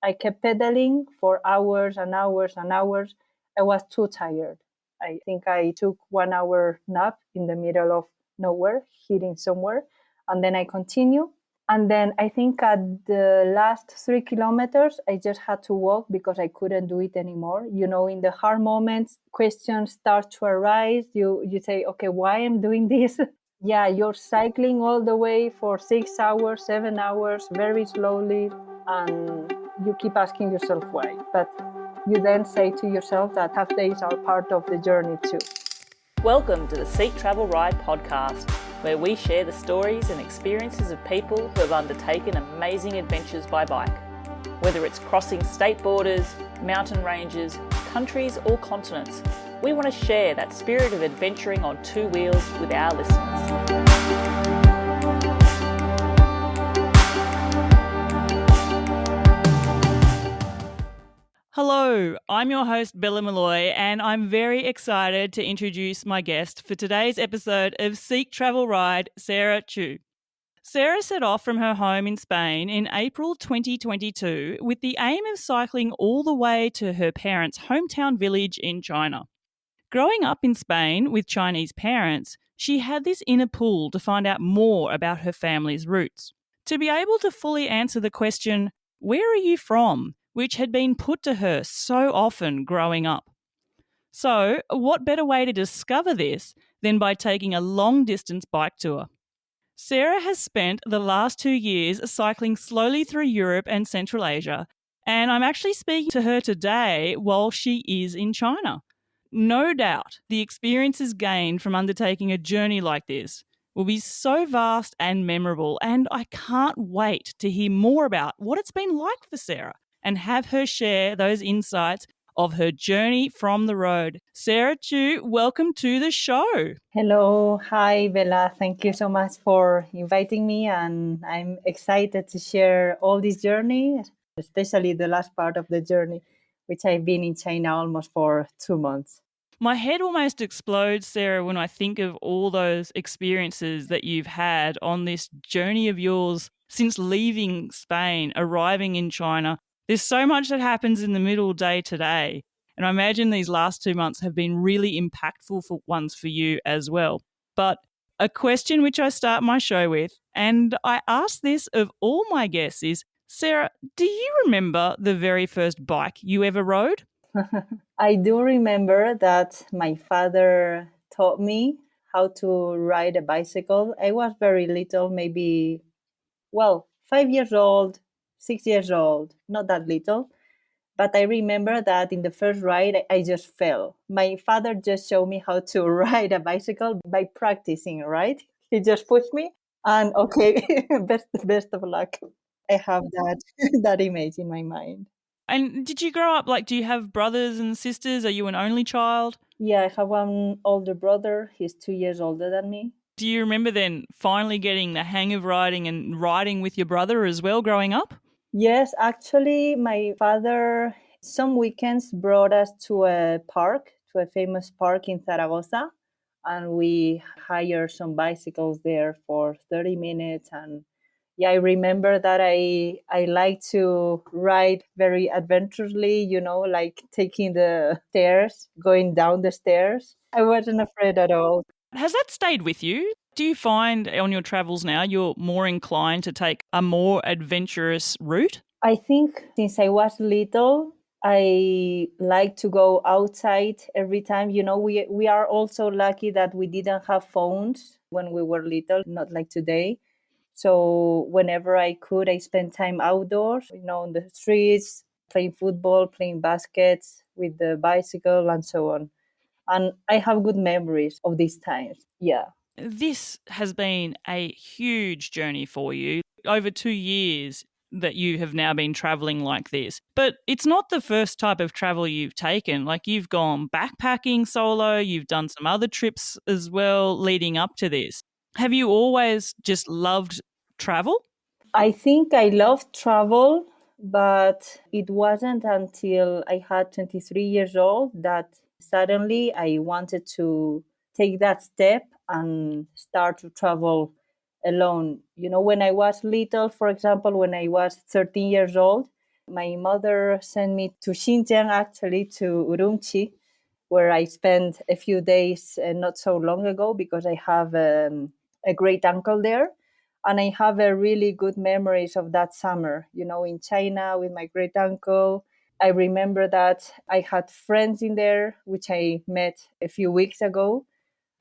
I kept pedaling for hours and hours and hours. I was too tired. I think I took 1 hour nap in the middle of nowhere, hitting somewhere, and then I continue. And then I think at the last 3 kilometers, I just had to walk because I couldn't do it anymore. In the hard moments, questions start to arise. You say, okay, why am I doing this? Yeah, you're cycling all the way for 6 hours, 7 hours, very slowly, and you keep asking yourself why. But you then say to yourself that half days are part of the journey too. Welcome to the Seek Travel Ride podcast, where we share the stories and experiences of people who have undertaken amazing adventures by bike. Whether it's crossing state borders, mountain ranges, countries or continents, we want to share that spirit of adventuring on two wheels with our listeners. Hello, I'm your host Bella Malloy, and I'm very excited to introduce my guest for today's episode of Seek Travel Ride, Sara Qiu. Sara set off from her home in Spain in April 2022 with the aim of cycling all the way to her parents' hometown village in China. Growing up in Spain with Chinese parents, she had this inner pull to find out more about her family's roots. To be able to fully answer the question, "Where are you from?" which had been put to her so often growing up. So, what better way to discover this than by taking a long-distance bike tour? Sara has spent the last 2 years cycling slowly through Europe and Central Asia, and I'm actually speaking to her today while she is in China. No doubt, the experiences gained from undertaking a journey like this will be so vast and memorable, and I can't wait to hear more about what it's been like for Sara and have her share those insights of her journey from the road. Sara Qiu, welcome to the show. Hello. Hi, Bella. Thank you so much for inviting me. And I'm excited to share all this journey, especially the last part of the journey, which I've been in China almost for 2 months. My head almost explodes, Sara, when I think of all those experiences that you've had on this journey of yours since leaving Spain, arriving in China. There's so much that happens in the middle day to day. And I imagine these last 2 months have been really impactful ones for you as well. But a question which I start my show with, and I ask this of all my guests, is, Sara, do you remember the very first bike you ever rode? I do remember that my father taught me how to ride a bicycle. I was very little, maybe, 5 years old, 6 years old, not that little. But I remember that in the first ride, I just fell. My father just showed me how to ride a bicycle by practicing, right? He just pushed me and okay, best of luck. I have that that image in my mind. And did you grow up, do you have brothers and sisters? Are you an only child? Yeah, I have one older brother. He's 2 years older than me. Do you remember then finally getting the hang of riding and riding with your brother as well growing up? Yes, actually, my father some weekends brought us to a park, to a famous park in Zaragoza, and we hired some bicycles there for 30 minutes. And yeah, I remember that I like to ride very adventurously, like taking the stairs, going down the stairs. I wasn't afraid at all. Has that stayed with you? Do you find on your travels now you're more inclined to take a more adventurous route? I think since I was little, I like to go outside every time. We are also lucky that we didn't have phones when we were little, not like today. So whenever I could, I spent time outdoors, on the streets, playing football, playing baskets with the bicycle and so on. And I have good memories of these times. Yeah. This has been a huge journey for you. Over 2 years that you have now been traveling like this. But it's not the first type of travel you've taken. Like, you've gone backpacking solo, you've done some other trips as well leading up to this. Have you always just loved travel? I think I loved travel, but it wasn't until I had 23 years old that suddenly I wanted to take that step and start to travel alone. When I was little, for example, when I was 13 years old, My mother sent me to Xinjiang, actually, to Urumqi, where I spent a few days not so long ago because I have a great uncle there. And I have a really good memories of that summer, in China with my great uncle. I remember that I had friends in there, which I met a few weeks ago.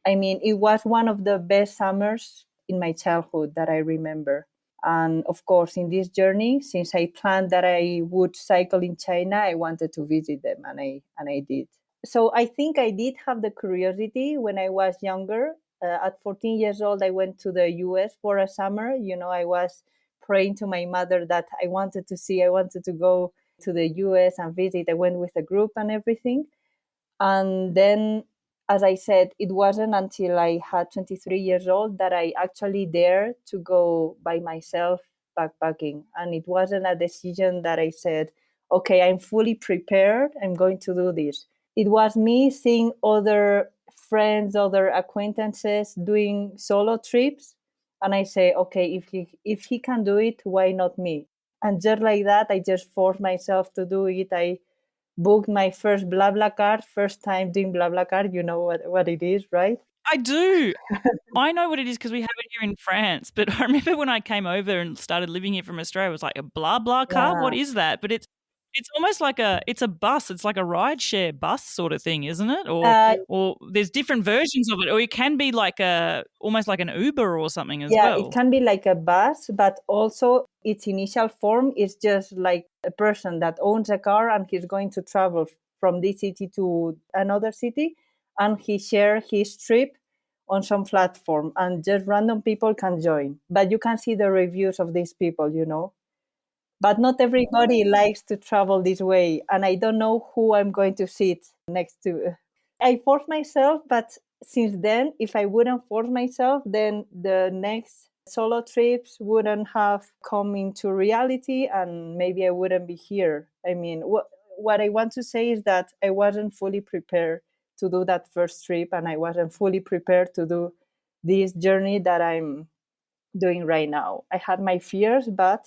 I mean, it was one of the best summers in my childhood that I remember. And of course, in this journey, since I planned that I would cycle in China, I wanted to visit them, and I did. So I think I did have the curiosity when I was younger. At 14 years old, I went to the US for a summer. I was praying to my mother that I wanted to go to the US and visit. I went with a group and everything. And then, as I said, it wasn't until I had 23 years old that I actually dared to go by myself backpacking. And it wasn't a decision that I said, okay, I'm fully prepared, I'm going to do this. It was me seeing other friends, other acquaintances doing solo trips. And I say, okay, if he can do it, why not me? And just like that, I just forced myself to do it. I booked my first BlaBlaCar, first time doing BlaBlaCar. You know what it is, right? I do. I know what it is because we have it here in France. But I remember when I came over and started living here from Australia, it was like a blah blah car. Yeah. What is that? But it's almost like it's a bus. It's like a rideshare bus sort of thing, isn't it? Uh, Or there's different versions of it, or it can be like almost like an Uber or something as yeah, it well. can be like a bus, but also its initial form is just like a person that owns a car and he's going to travel from this city to another city, and he share his trip on some platform, and just random people can join. But you can see the reviews of these people. But not everybody likes to travel this way, and I don't know who I'm going to sit next to. I force myself, but since then, if I wouldn't force myself, then the next solo trips wouldn't have come into reality, and maybe I wouldn't be here. I mean, what I want to say is that I wasn't fully prepared to do that first trip, and I wasn't fully prepared to do this journey that I'm doing right now. I had my fears, but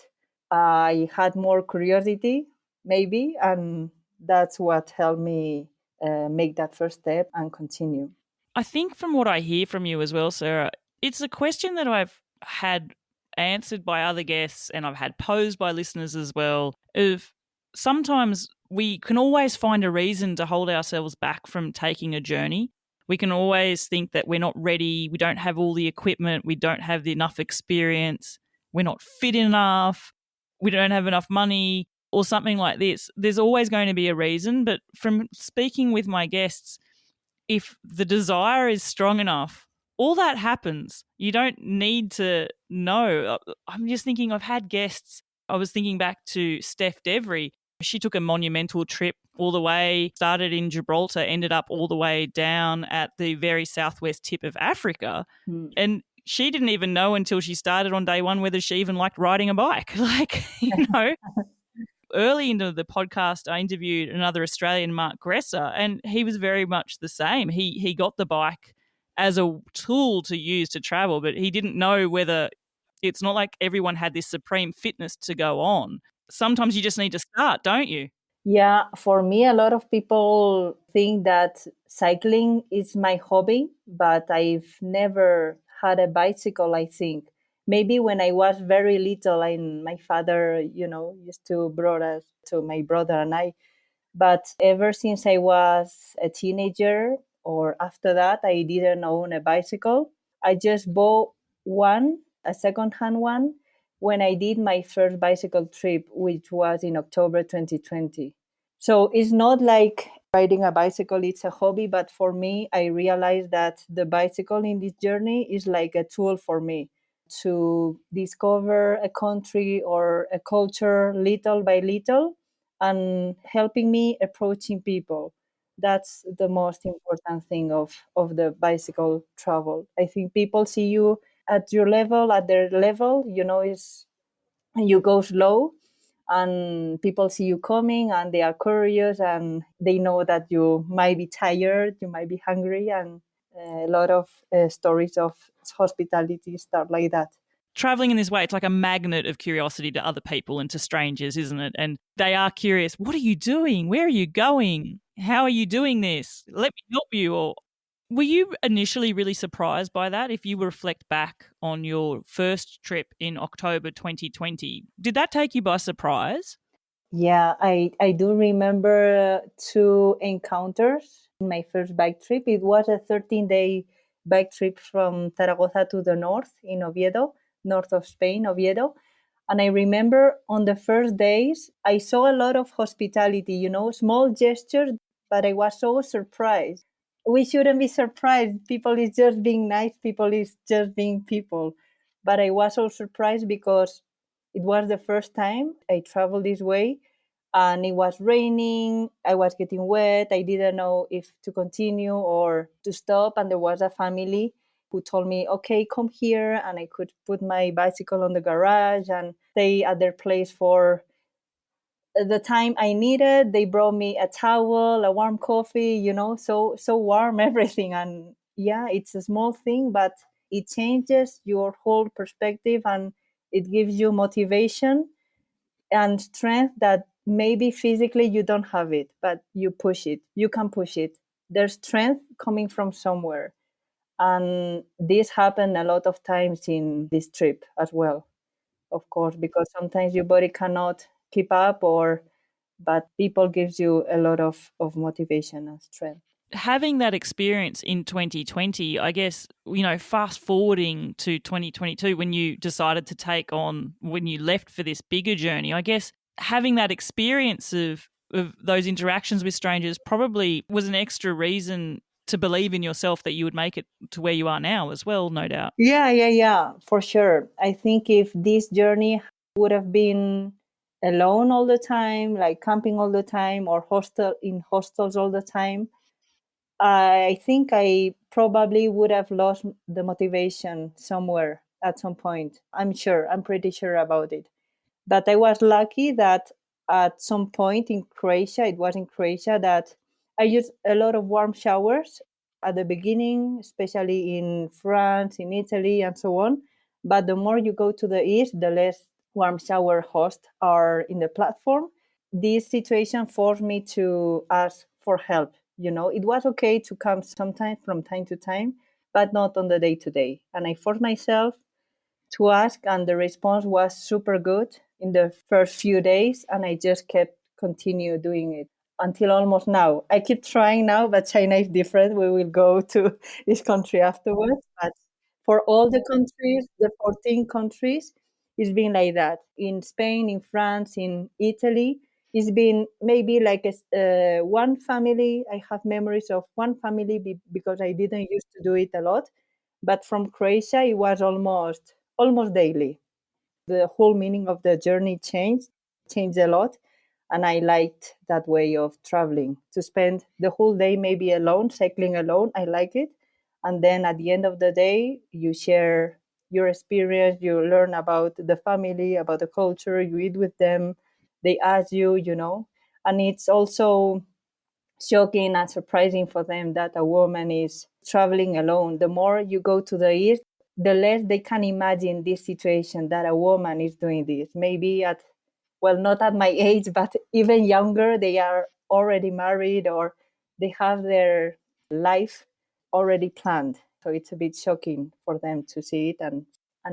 I had more curiosity, maybe, and that's what helped me make that first step and continue. I think from what I hear from you as well, Sarah, it's a question that I've had answered by other guests and I've had posed by listeners as well of sometimes we can always find a reason to hold ourselves back from taking a journey. We can always think that we're not ready, we don't have all the equipment, we don't have enough experience, we're not fit enough, we don't have enough money or something like this. There's always going to be a reason, but from speaking with my guests, if the desire is strong enough, all that happens. You don't need to know. I'm just thinking, I've had guests. I was thinking back to Steph Devry. She took a monumental trip all the way, started in Gibraltar, ended up all the way down at the very southwest tip of Africa. Mm. And she didn't even know until she started on day one whether she even liked riding a bike. Early into the podcast, I interviewed another Australian, Mark Gresser, and he was very much the same. He got the bike as a tool to use to travel, but he didn't know whether it's not like everyone had this supreme fitness to go on. Sometimes you just need to start, don't you? Yeah, for me, a lot of people think that cycling is my hobby, but I've never had a bicycle, I think. Maybe when I was very little, and my father, used to brought us to my brother and I. But ever since I was a teenager or after that, I didn't own a bicycle. I just bought one, a second-hand one, when I did my first bicycle trip, which was in October 2020. So it's not like riding a bicycle, it's a hobby, but for me, I realized that the bicycle in this journey is like a tool for me to discover a country or a culture little by little and helping me approaching people. That's the most important thing of the bicycle travel. I think people see you at your level, at their level, is and you go slow, and people see you coming and they are curious and they know that you might be tired, you might be hungry, and a lot of stories of hospitality start like that. traveling in this way, it's like a magnet of curiosity to other people and to strangers, isn't it? And they are curious. What are you doing? Where are you going? How are you doing this? Let me help you. Or were you initially really surprised by that? If you reflect back on your first trip in October 2020, did that take you by surprise? Yeah, I do remember two encounters in my first bike trip. It was a 13-day bike trip from Zaragoza to the north in Oviedo, north of Spain, Oviedo. And I remember on the first days, I saw a lot of hospitality, small gestures, but I was so surprised. We shouldn't be surprised. People is just being nice, people is just being people. But I was so surprised because it was the first time I traveled this way and it was raining. I was getting wet. I didn't know if to continue or to stop. And there was a family who told me, okay, come here. And I could put my bicycle on the garage and stay at their place for the time I needed. They brought me a towel, a warm coffee, so warm everything. And yeah, it's a small thing, but it changes your whole perspective and it gives you motivation and strength that maybe physically you don't have it, but you push it. You can push it. There's strength coming from somewhere. And this happened a lot of times in this trip as well, of course, because sometimes your body cannot keep up or but people gives you a lot of motivation and strength. Having that experience in 2020, I guess, fast forwarding to 2022 when you decided to when you left for this bigger journey, I guess having that experience of those interactions with strangers probably was an extra reason to believe in yourself that you would make it to where you are now as well, no doubt. Yeah, for sure. I think if this journey would have been alone all the time, like camping all the time or in hostels all the time, I think I probably would have lost the motivation somewhere at some point. I'm pretty sure about it. But I was lucky that at some point in Croatia, it was in Croatia that I used a lot of warm showers at the beginning, especially in France, in Italy, and so on. But the more you go to the east, the less warm shower hosts are in the platform. This situation forced me to ask for help. It was okay to come sometimes from time to time, but not on the day to day. And I forced myself to ask, and the response was super good in the first few days, and I just kept continue doing it until almost now. I keep trying now, but China is different. We will go to this country afterwards, but for all the countries, the 14 countries, it's been like that. In Spain, in France, in Italy, it's been maybe like one family. I have memories of one family because I didn't used to do it a lot, but from Croatia, it was almost daily. The whole meaning of the journey changed a lot. And I liked that way of traveling to spend the whole day maybe alone, cycling alone. I like it. And then at the end of the day, you share your experience, you learn about the family, about the culture, you eat with them, they ask you. And it's also shocking and surprising for them that a woman is traveling alone. The more you go to the east, the less they can imagine this situation that a woman is doing this. Maybe not at my age, but even younger, they are already married or they have their life already planned. So it's a bit shocking for them to see it. And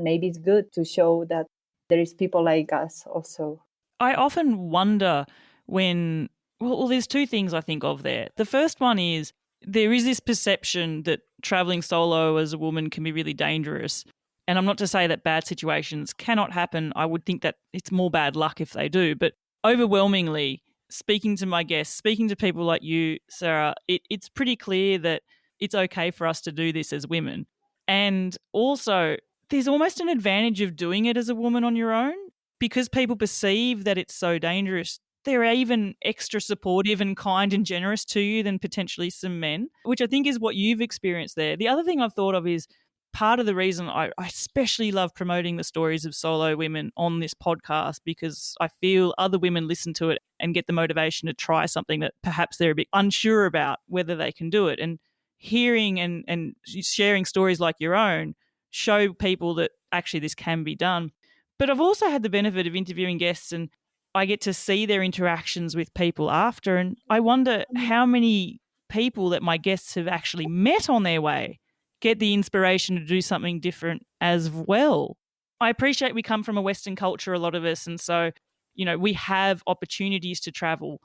maybe it's good to show that there is people like us also. I often wonder there's two things I think of there. The first one is there is this perception that traveling solo as a woman can be really dangerous. And I'm not to say that bad situations cannot happen. I would think that it's more bad luck if they do. But overwhelmingly, speaking to my guests, speaking to people like you, Sarah, it's pretty clear that it's okay for us to do this as women. And also, there's almost an advantage of doing it as a woman on your own because people perceive that it's so dangerous. They're even extra supportive and kind and generous to you than potentially some men, which I think is what you've experienced there. The other thing I've thought of is part of the reason I especially love promoting the stories of solo women on this podcast because I feel other women listen to it and get the motivation to try something that perhaps they're a bit unsure about whether they can do it. And hearing and sharing stories like your own show people that actually this can be done. But I've also had the benefit of interviewing guests, and I get to see their interactions with people after. And I wonder how many people that my guests have actually met on their way get the inspiration to do something different as well. I appreciate we come from a Western culture, a lot of us, and so, we have opportunities to travel.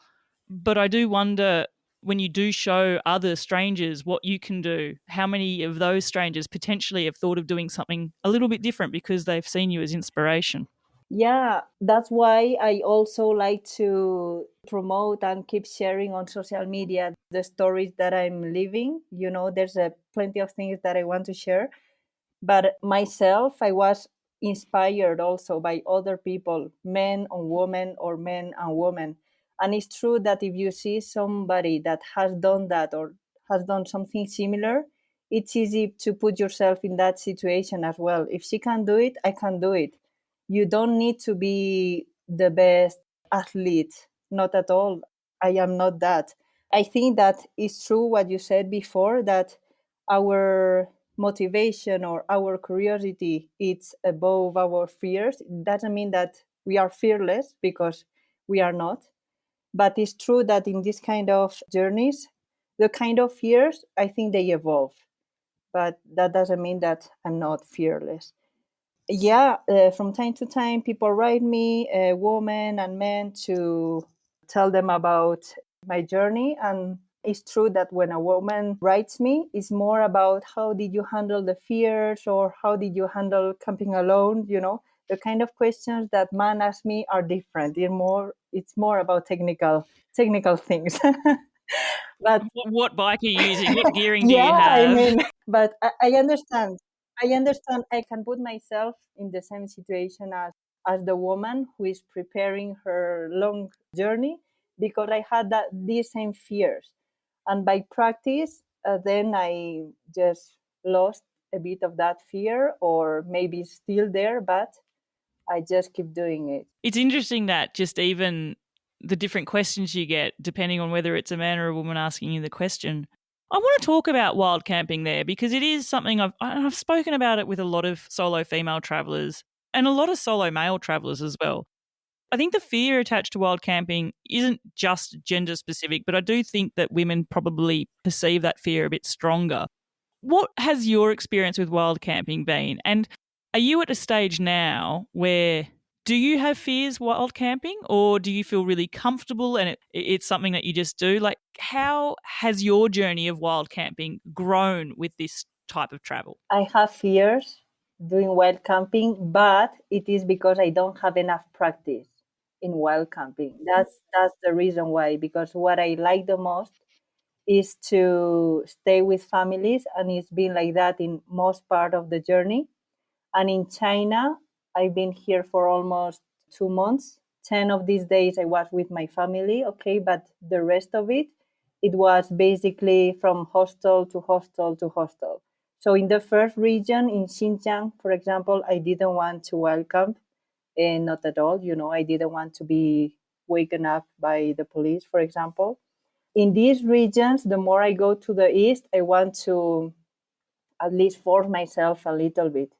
But I do wonder, when you do show other strangers what you can do, how many of those strangers potentially have thought of doing something a little bit different because they've seen you as inspiration. Yeah, that's why I also like to promote and keep sharing on social media the stories that I'm living. There's plenty of things that I want to share. But myself, I was inspired also by other people, men and women or men and women. And it's true that if you see somebody that has done that or has done something similar, it's easy to put yourself in that situation as well. If she can do it, I can do it. You don't need to be the best athlete, not at all. I am not that. I think that it's true what you said before, that our motivation or our curiosity it's above our fears. It doesn't mean that we are fearless, because we are not. But it's true that in this kind of journeys, the kind of fears, I think they evolve. But that doesn't mean that I'm not fearless. Yeah, from time to time, people write me, women and men, to tell them about my journey. And it's true that when a woman writes me, it's more about how did you handle the fears, or how did you handle camping alone. The kind of questions that man asks me are different. It's more about technical things. But What bike are you using? What gearing do you yeah, I have? mean, but I understand. I understand. I can put myself in the same situation as the woman who is preparing her long journey, because I had these same fears, and by practice, then I just lost a bit of that fear, or maybe it's still there, but I just keep doing it. It's interesting that just even the different questions you get, depending on whether it's a man or a woman asking you the question. I want to talk about wild camping there, because it is something I've spoken about it with a lot of solo female travelers and a lot of solo male travelers as well. I think the fear attached to wild camping isn't just gender specific, but I do think that women probably perceive that fear a bit stronger. What has your experience with wild camping been? And are you at a stage now where, do you have fears wild camping, or do you feel really comfortable and it's something that you just do? Like, how has your journey of wild camping grown with this type of travel? I have fears doing wild camping, but it is because I don't have enough practice in wild camping. That's the reason why. Because what I like the most is to stay with families, and it's been like that in most part of the journey. And in China, I've been here for almost 2 months. 10 of these days I was with my family, okay, but the rest of it, it was basically from hostel to hostel to hostel. So in the first region, in Xinjiang, for example, I didn't want to welcome, and not at all. I didn't want to be waken up by the police, for example. In these regions, the more I go to the east, I want to at least force myself a little bit.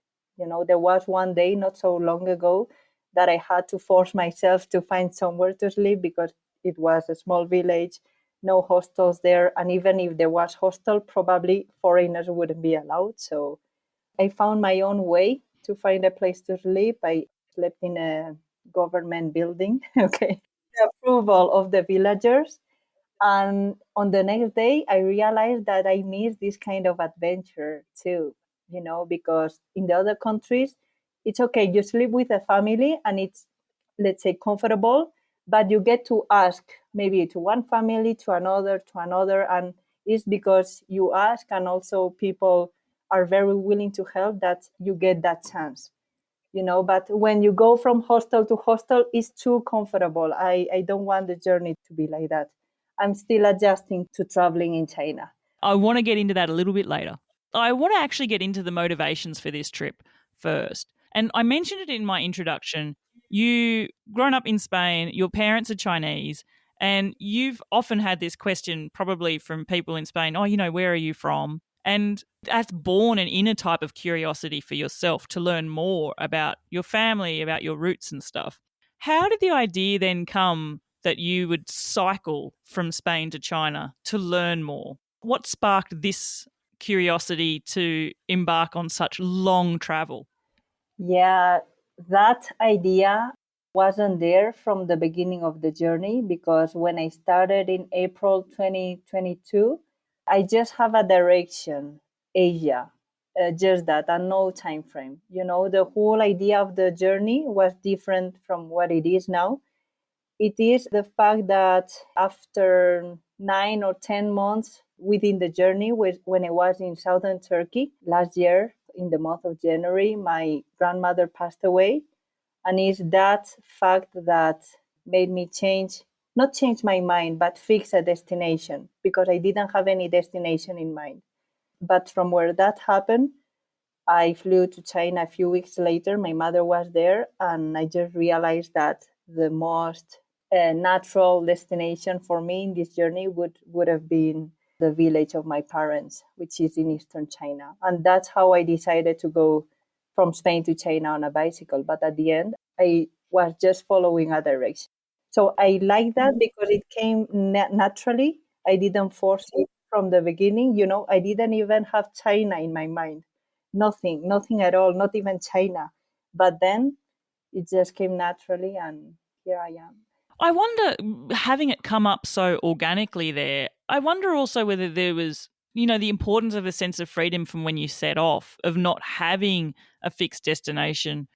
There was one day not so long ago that I had to force myself to find somewhere to sleep, because it was a small village, no hostels there. And even if there was hostel, probably foreigners wouldn't be allowed. So I found my own way to find a place to sleep. I slept in a government building, okay, the approval of the villagers. And on the next day, I realized that I missed this kind of adventure too, because in the other countries, it's okay. You sleep with a family and it's, let's say, comfortable, but you get to ask maybe to one family, to another, to another. And it's because you ask, and also people are very willing to help, that you get that chance. But when you go from hostel to hostel, it's too comfortable. I don't want the journey to be like that. I'm still adjusting to traveling in China. I want to get into that a little bit later. I want to actually get into the motivations for this trip first. And I mentioned it in my introduction. You grown up in Spain, your parents are Chinese, and you've often had this question probably from people in Spain, oh, where are you from? And that's born an inner type of curiosity for yourself to learn more about your family, about your roots and stuff. How did the idea then come that you would cycle from Spain to China to learn more? What sparked this curiosity to embark on such long travel? Yeah, that idea wasn't there from the beginning of the journey because when I started in April 2022, I just have a direction, Asia, just that, and no time frame. The whole idea of the journey was different from what it is now. It is the fact that after 9 or 10 months within the journey, when I was in southern Turkey last year in the month of January, my grandmother passed away. And it's that fact that made me not change my mind, but fix a destination because I didn't have any destination in mind. But from where that happened, I flew to China a few weeks later. My mother was there, and I just realized that the most natural destination for me in this journey would have been the village of my parents, which is in eastern China. And that's how I decided to go from Spain to China on a bicycle. But at the end, I was just following a direction. So I like that because it came naturally. I didn't force it from the beginning. I didn't even have China in my mind. Nothing at all, not even China. But then it just came naturally, and here I am. I wonder, having it come up so organically there, I wonder also whether there was, the importance of a sense of freedom from when you set off, of not having a fixed destination.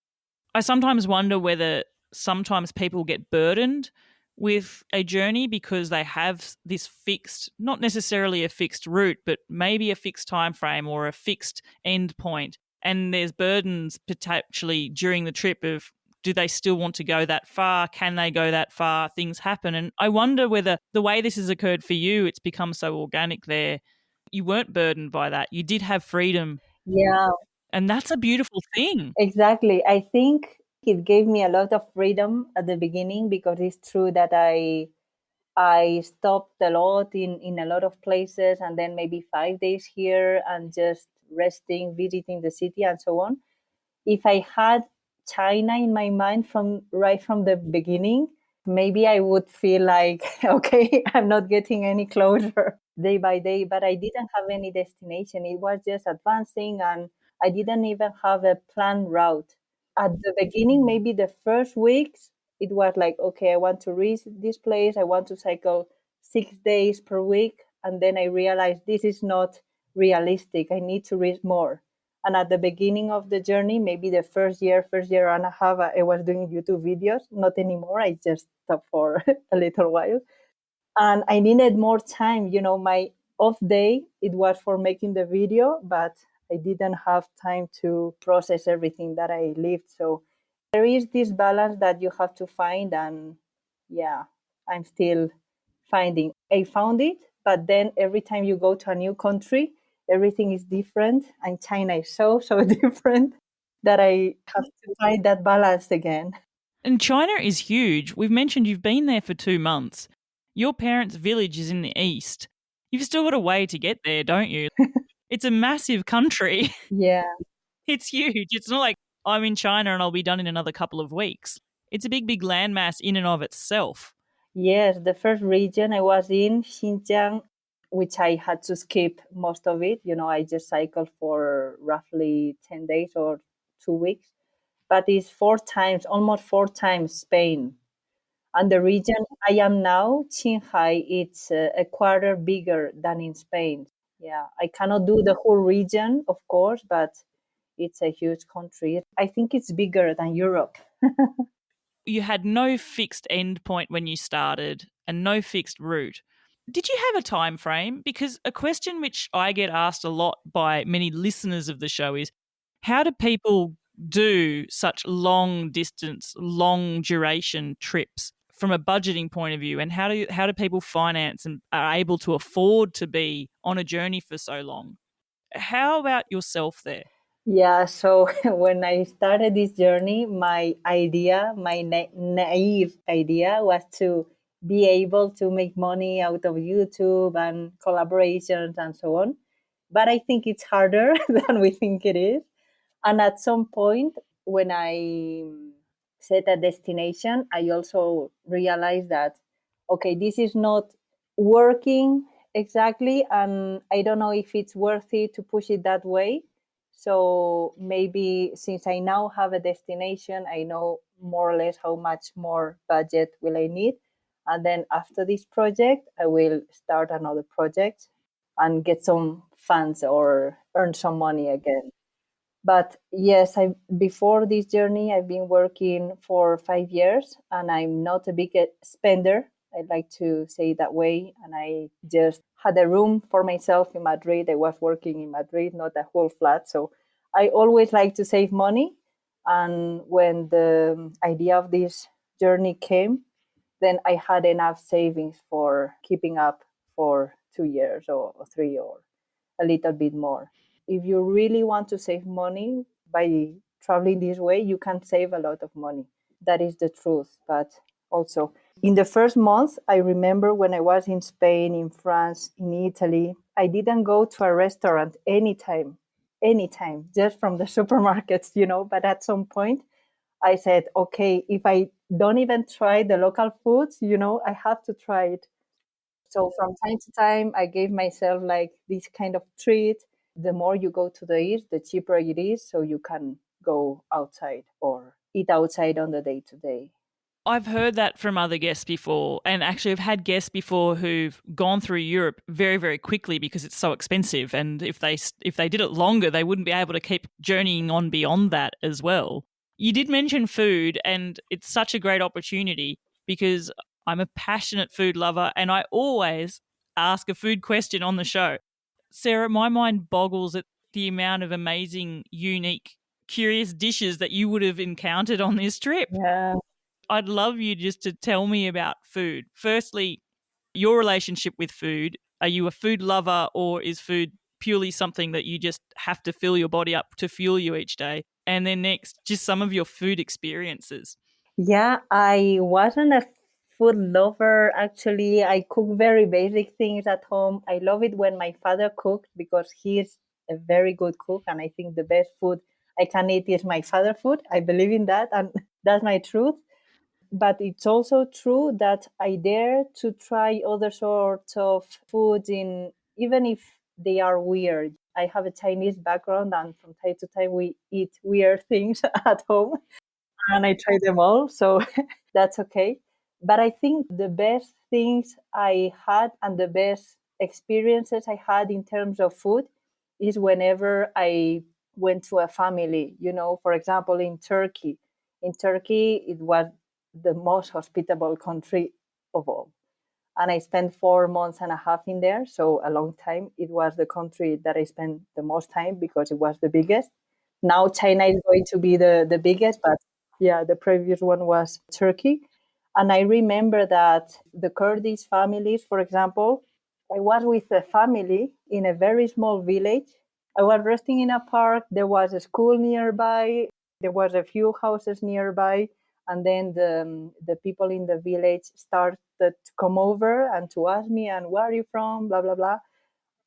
I sometimes wonder whether sometimes people get burdened with a journey because they have this fixed, not necessarily a fixed route, but maybe a fixed time frame or a fixed end point. And there's burdens potentially during the trip of, do they still want to go that far? Can they go that far? Things happen. And I wonder whether the way this has occurred for you, it's become so organic there. You weren't burdened by that. You did have freedom. Yeah, And that's a beautiful thing. exactly. I think it gave me a lot of freedom at the beginning because it's true that I stopped a lot in a lot of places and then maybe 5 days here and just resting, visiting the city and so on. If I had China in my mind from right from the beginning, maybe I would feel like, okay, I'm not getting any closer day by day, but I didn't have any destination. It was just advancing and I didn't even have a planned route. At the beginning, maybe the first weeks, it was like, okay, I want to reach this place. I want to cycle 6 days per week. And then I realized this is not realistic. I need to reach more. And at the beginning of the journey, maybe the first year and a half, I was doing YouTube videos. Not anymore. I just stopped for a little while. And I needed more time. My off day, it was for making the video, but I didn't have time to process everything that I lived. So there is this balance that you have to find. And yeah, I'm still finding. I found it, but then every time you go to a new country, everything is different. And China is so different that I have to find that balance again. And China is huge. We've mentioned you've been there for 2 months. Your parents' village is in the east. You've still got a way to get there, don't you? It's a massive country. Yeah. It's huge. It's not like I'm in China and I'll be done in another couple of weeks. It's a big landmass in and of itself. Yes, the first region I was in, Xinjiang, which I had to skip most of it. I just cycled for roughly 10 days or 2 weeks. But it's almost four times Spain. And the region I am now, Qinghai, it's a quarter bigger than in Spain. Yeah, I cannot do the whole region, of course, but it's a huge country. I think it's bigger than Europe. You had no fixed end point when you started and no fixed route. Did you have a time frame? Because a question which I get asked a lot by many listeners of the show is, how do people do such long distance, long duration trips from a budgeting point of view, and how do people finance and are able to afford to be on a journey for so long? How about yourself there? Yeah, so when I started this journey, my idea, my naive idea was to be able to make money out of YouTube and collaborations and so on but I think it's harder than we think it is. And at some point, when I set a destination, I also realized that, okay, this is not working exactly. And I don't know if it's worth it to push it that way. So maybe since I now have a destination, I know more or less how much more budget will I need. And then after this project, I will start another project and get some funds or earn some money again. But yes, I before this journey, I've been working for 5 years, and I'm not a big spender. I like to say it that way. And I just had a room for myself in Madrid. I was working in Madrid, not a whole flat. So I always like to save money. And when the idea of this journey came, then I had enough savings for keeping up for 2 years or three or a little bit more. If you really want to save money by traveling this way, you can save a lot of money. That is the truth. But also, in the first month, I remember when I was in Spain, in France, in Italy, I didn't go to a restaurant anytime, just from the supermarkets. But at some point, I said, okay, if I don't even try the local foods, I have to try it. So from time to time, I gave myself like this kind of treat. The more you go to the east, the cheaper it is. So you can go outside or eat outside on the day to day. I've heard that from other guests before, and actually, I've had guests before who've gone through Europe very, very quickly because it's so expensive. And if they did it longer, they wouldn't be able to keep journeying on beyond that as well. You did mention food, and it's such a great opportunity because I'm a passionate food lover, and I always ask a food question on the show. Sarah, my mind boggles at the amount of amazing, unique, curious dishes that you would have encountered on this trip. Yeah. I'd love you just to tell me about food. Firstly, your relationship with food. Are you a food lover, or is food purely something that you just have to fill your body up to fuel you each day? And then next, just some of your food experiences. Yeah, I wasn't a food lover actually. I cook very basic things at home. I love it when my father cooks because he is a very good cook, and I think the best food I can eat is my father food. I believe in that, and that's my truth. But it's also true that I dare to try other sorts of foods, in even if they are weird. I have a Chinese background, and from time to time we eat weird things at home, and I try them all. So that's okay. But I think the best things I had and the best experiences I had in terms of food is whenever I went to a family. For example, in Turkey. In Turkey, it was the most hospitable country of all. And I spent 4 months and a half in there, so a long time. It was the country that I spent the most time because it was the biggest. Now China is going to be the biggest, but yeah, the previous one was Turkey. And I remember that the Kurdish families, for example, I was with a family in a very small village. I was resting in a park. There was a school nearby. There was a few houses nearby. And then the people in the village started to come over and to ask me, and where are you from? Blah, blah, blah.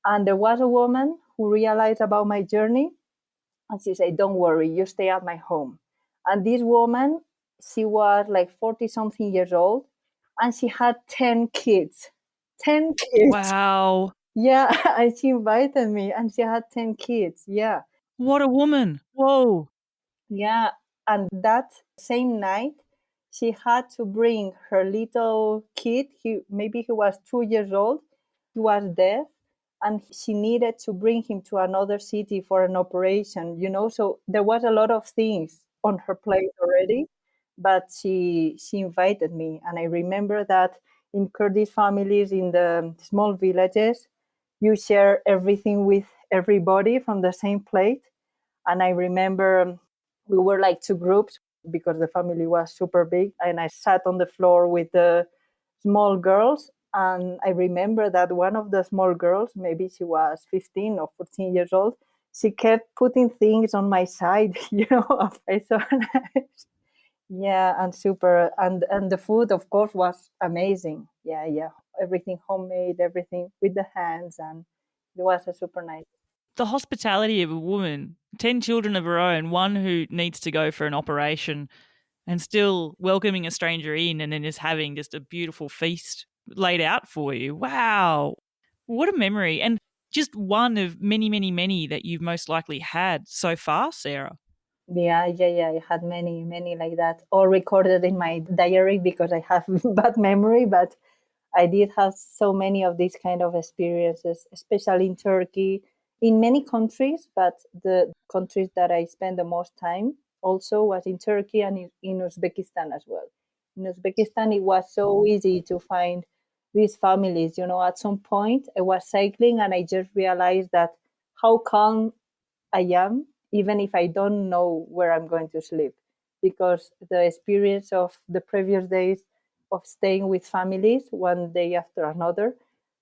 And there was a woman who realized about my journey, and she said, don't worry, you stay at my home. And this woman, she was like 40 something years old, and she had 10 kids. 10 kids. Wow. Yeah. And she invited me, and she had 10 kids. Yeah. What a woman. Whoa. Yeah. And that same night, she had to bring her little kid. Maybe he was 2 years old. He was deaf, and she needed to bring him to another city for an operation. So there was a lot of things on her plate already, but she invited me. And I remember that in Kurdish families, in the small villages, you share everything with everybody from the same plate. And I remember we were like two groups because the family was super big. And I sat on the floor with the small girls. And I remember that one of the small girls, maybe she was 15 or 14 years old, she kept putting things on my side, of my son. Yeah, and super. And the food, of course, was amazing. Yeah, yeah. Everything homemade, everything with the hands. And it was a super nice. the hospitality of a woman, 10 children of her own, one who needs to go for an operation, and still welcoming a stranger in and then just having just a beautiful feast laid out for you. Wow. What a memory. And just one of many, many, many that you've most likely had so far, Sarah. Yeah. I had many, many like that, all recorded in my diary because I have bad memory. But I did have so many of these kind of experiences, especially in Turkey, in many countries. But the countries that I spent the most time also was in Turkey and in Uzbekistan as well. In Uzbekistan, it was so easy to find these families. At some point, I was cycling and I just realized that how calm I am, even if I don't know where I'm going to sleep, because the experience of the previous days of staying with families one day after another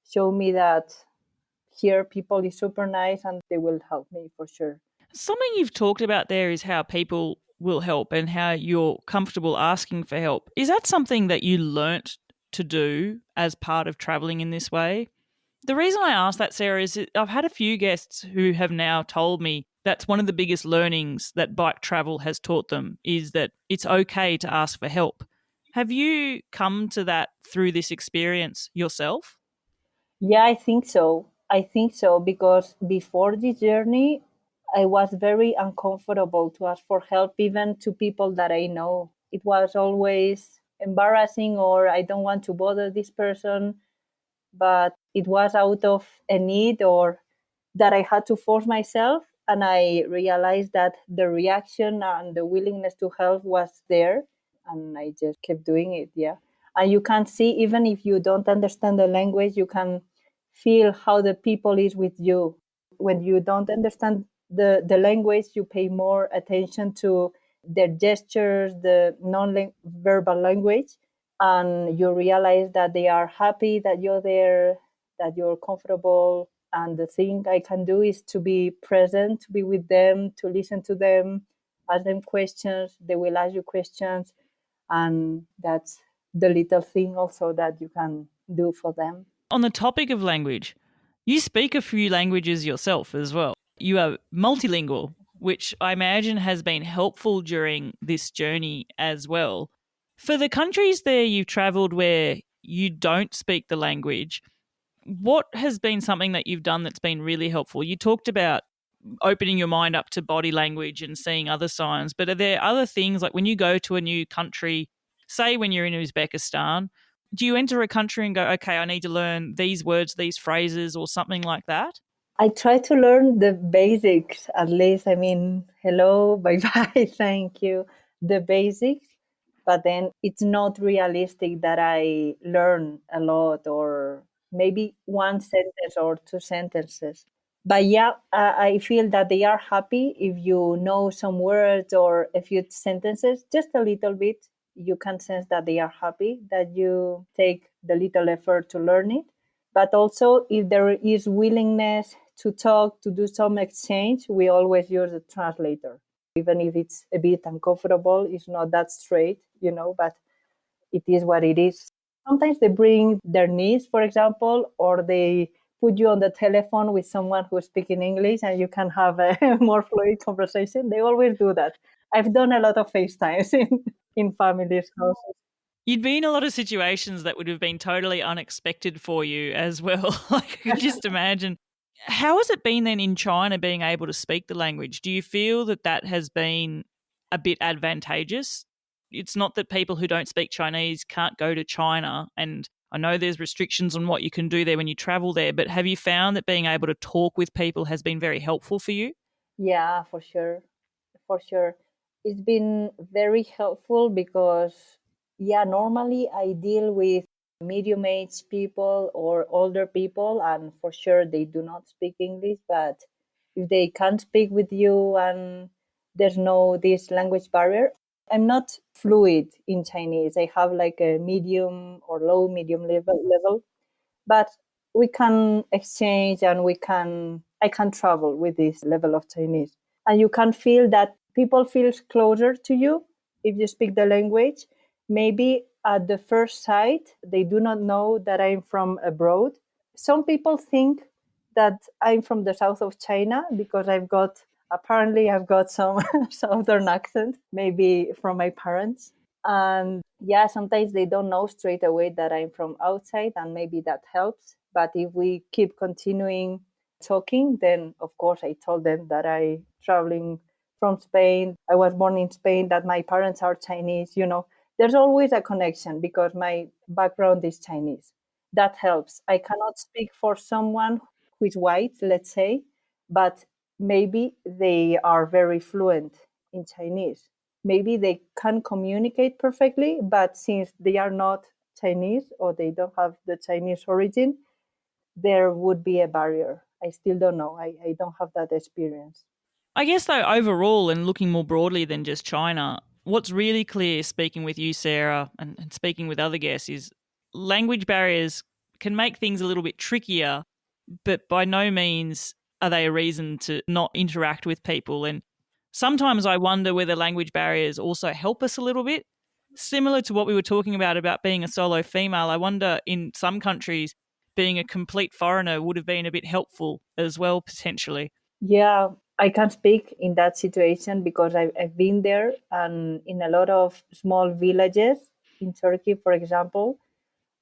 show me that here people is super nice and they will help me for sure. Something you've talked about there is how people will help and how you're comfortable asking for help. Is that something that you learnt to do as part of traveling in this way? The reason I ask that, Sarah, is that I've had a few guests who have now told me that's one of the biggest learnings that bike travel has taught them is that it's okay to ask for help. Have you come to that through this experience yourself? Yeah, I think so because before this journey I was very uncomfortable to ask for help even to people that I know. It was always embarrassing, or I don't want to bother this person, but it was out of a need or that I had to force myself. And I realized that the reaction and the willingness to help was there. And I just kept doing it. Yeah. And you can see, even if you don't understand the language, you can feel how the people is with you. When you don't understand the language, you pay more attention to their gestures, the non-verbal language, and you realize that they are happy that you're there, that you're comfortable. And the thing I can do is to be present, to be with them, to listen to them, ask them questions. They will ask you questions. And that's the little thing also that you can do for them. On the topic of language, you speak a few languages yourself as well. You are multilingual, which I imagine has been helpful during this journey as well. For the countries there you've traveled where you don't speak the language, what has been something that you've done that's been really helpful? You talked about opening your mind up to body language and seeing other signs, but are there other things like when you go to a new country, say when you're in Uzbekistan, do you enter a country and go, okay, I need to learn these words, these phrases, or something like that? I try to learn the basics at least. I mean, hello, bye bye, thank you, the basics. But then it's not realistic that I learn a lot, or maybe one sentence or two sentences. But yeah, I feel that they are happy if you know some words or a few sentences, just a little bit. You can sense that they are happy that you take the little effort to learn it. But also, if there is willingness to talk, to do some exchange, we always use a translator. Even if it's a bit uncomfortable, it's not that straight, but it is what it is. Sometimes they bring their niece, for example, or they put you on the telephone with someone who's speaking English and you can have a more fluid conversation. They always do that. I've done a lot of FaceTimes in families' houses. You'd be in a lot of situations that would have been totally unexpected for you as well. Like, I could just imagine. How has it been then in China being able to speak the language? Do you feel that that has been a bit advantageous? It's not that people who don't speak Chinese can't go to China, and I know there's restrictions on what you can do there when you travel there, but have you found that being able to talk with people has been very helpful for you? Yeah, for sure. For sure. It's been very helpful because, yeah, normally I deal with medium aged people or older people, and for sure they do not speak English. But if they can't speak with you and there's no this language barrier, I'm not fluid in Chinese. I have like a medium or low medium level, but we can exchange and I can travel with this level of Chinese. And you can feel that people feel closer to you if you speak the language. Maybe at the first sight they do not know that I'm from abroad. Some people think that I'm from the south of China because apparently I've got some southern accent, maybe from my parents. And yeah, sometimes they don't know straight away that I'm from outside, and maybe that helps. But if we keep continuing talking, then of course I told them that I traveling from Spain. I was born in Spain, that my parents are Chinese. There's always a connection because my background is Chinese. That helps. I cannot speak for someone who is white, let's say, but maybe they are very fluent in Chinese. Maybe they can communicate perfectly, but since they are not Chinese or they don't have the Chinese origin, there would be a barrier. I still don't know. I don't have that experience. I guess, though, overall and looking more broadly than just China, what's really clear speaking with you, Sarah, and speaking with other guests is language barriers can make things a little bit trickier, but by no means are they a reason to not interact with people. And sometimes I wonder whether language barriers also help us a little bit. Similar to what we were talking about being a solo female, I wonder in some countries being a complete foreigner would have been a bit helpful as well, potentially. Yeah, I can speak in that situation because I've been there and in a lot of small villages in Turkey, for example.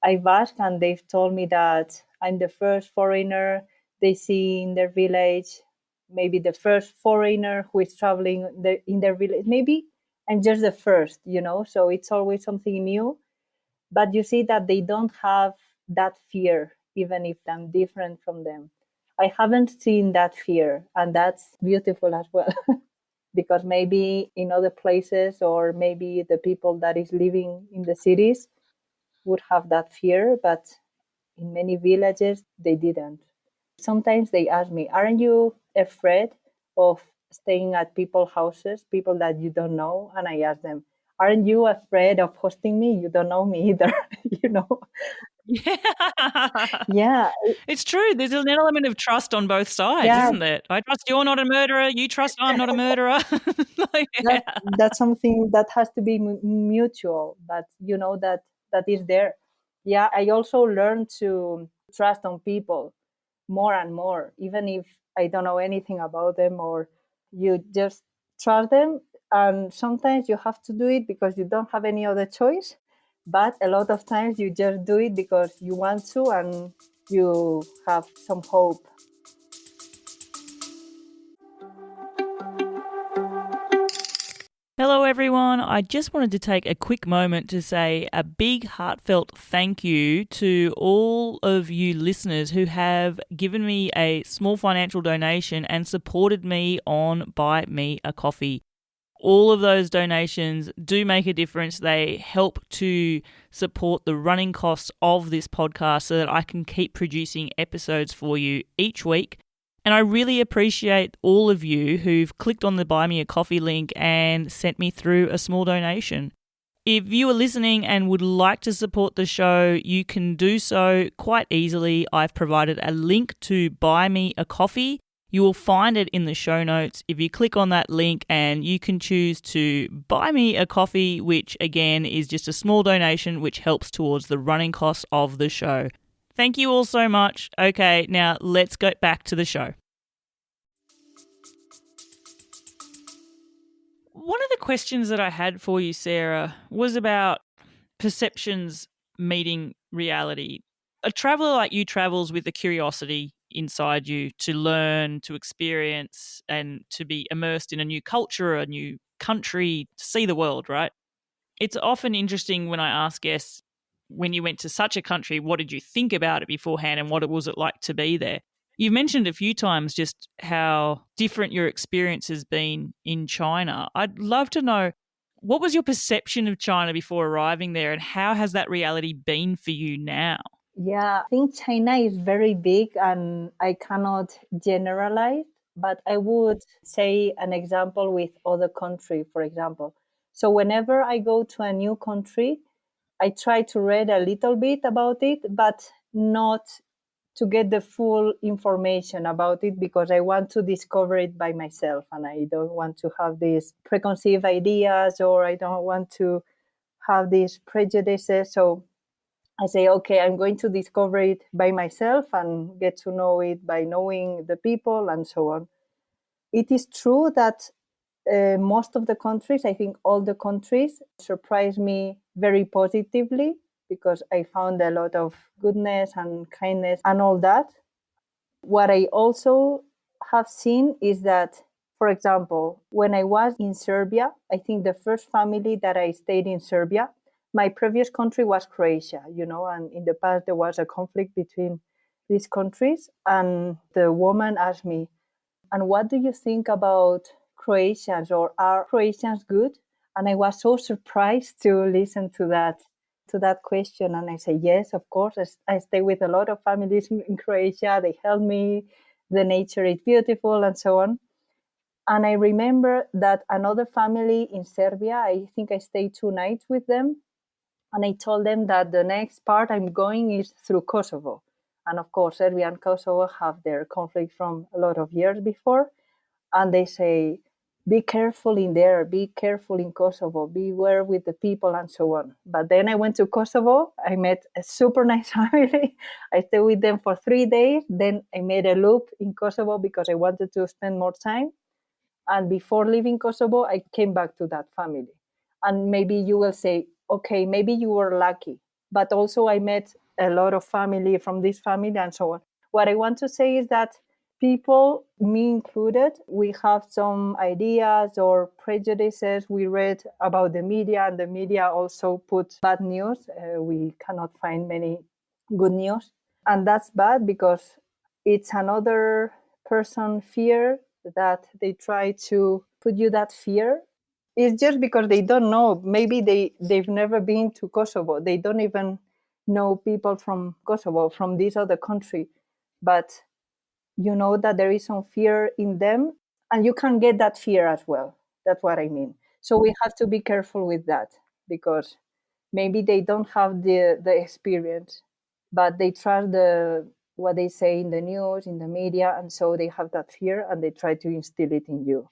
I've asked and they've told me that I'm the first foreigner they see in their village, maybe the first foreigner who is traveling in their village. Maybe I'm just the first. So it's always something new. But you see that they don't have that fear, even if I'm different from them. I haven't seen that fear, and that's beautiful as well. Because maybe in other places, or maybe the people that is living in the cities would have that fear, but in many villages they didn't. Sometimes they ask me, aren't you afraid of staying at people's houses, people that you don't know? And I ask them, aren't you afraid of hosting me? You don't know me either, you know? Yeah. Yeah, It's true. There's an element of trust on both sides, yeah, isn't there? I trust you're not a murderer. You trust I'm not a murderer. Like, that yeah. that's something that has to be mutual, that that is there. Yeah, I also learned to trust on people more and more, even if I don't know anything about them, or you just trust them. And sometimes you have to do it because you don't have any other choice. But a lot of times you just do it because you want to and you have some hope. Hello, everyone. I just wanted to take a quick moment to say a big heartfelt thank you to all of you listeners who have given me a small financial donation and supported me on Buy Me a Coffee. All of those donations do make a difference. They help to support the running costs of this podcast so that I can keep producing episodes for you each week. And I really appreciate all of you who've clicked on the Buy Me a Coffee link and sent me through a small donation. If you are listening and would like to support the show, you can do so quite easily. I've provided a link to Buy Me a Coffee. You will find it in the show notes. If you click on that link, and you can choose to buy me a coffee, which again is just a small donation which helps towards the running costs of the show. Thank you all so much. Okay, now let's go back to the show. One of the questions that I had for you, Sarah, was about perceptions meeting reality. A traveler like you travels with a curiosity inside you to learn, to experience, and to be immersed in a new culture, a new country, to see the world, right? It's often interesting when I ask guests, when you went to such a country, what did you think about it beforehand and what was it like to be there? You've mentioned a few times just how different your experience has been in China. I'd love to know, what was your perception of China before arriving there, and how has that reality been for you now? Yeah, I think China is very big and I cannot generalize, but I would say an example with other country, for example. So whenever I go to a new country, I try to read a little bit about it, but not to get the full information about it because I want to discover it by myself and I don't want to have these preconceived ideas or I don't want to have these prejudices. So I say, okay, I'm going to discover it by myself and get to know it by knowing the people and so on. It is true that most of the countries, I think all the countries, surprised me very positively because I found a lot of goodness and kindness and all that. What I also have seen is that, for example, when I was in Serbia, I think the first family that I stayed in Serbia, my previous country was Croatia, and in the past there was a conflict between these countries. And the woman asked me, and what do you think about Croatians, or are Croatians good? And I was so surprised to listen to that question. And I say, yes, of course. I stay with a lot of families in Croatia. They help me. The nature is beautiful and so on. And I remember that another family in Serbia, I think I stayed 2 nights with them. And I told them that the next part I'm going is through Kosovo. And of course, Serbia and Kosovo have their conflict from a lot of years before. And they say, be careful in there, be careful in Kosovo, beware with the people and so on. But then I went to Kosovo. I met a super nice family. I stayed with them for 3 days. Then I made a loop in Kosovo because I wanted to spend more time. And before leaving Kosovo, I came back to that family. And maybe you will say, okay, maybe you were lucky. But also, I met a lot of family from this family and so on. What I want to say is that people, me included, we have some ideas or prejudices. We read about the media, and the media also puts bad news. We cannot find many good news. And that's bad because it's another person fear that they try to put you that fear. It's just because they don't know. Maybe they've never been to Kosovo. They don't even know people from Kosovo, from this other country. But you know that there is some fear in them, and you can get that fear as well. That's what I mean. So we have to be careful with that, because maybe they don't have the experience, but they trust the what they say in the news, in the media, and so they have that fear and they try to instill it in you.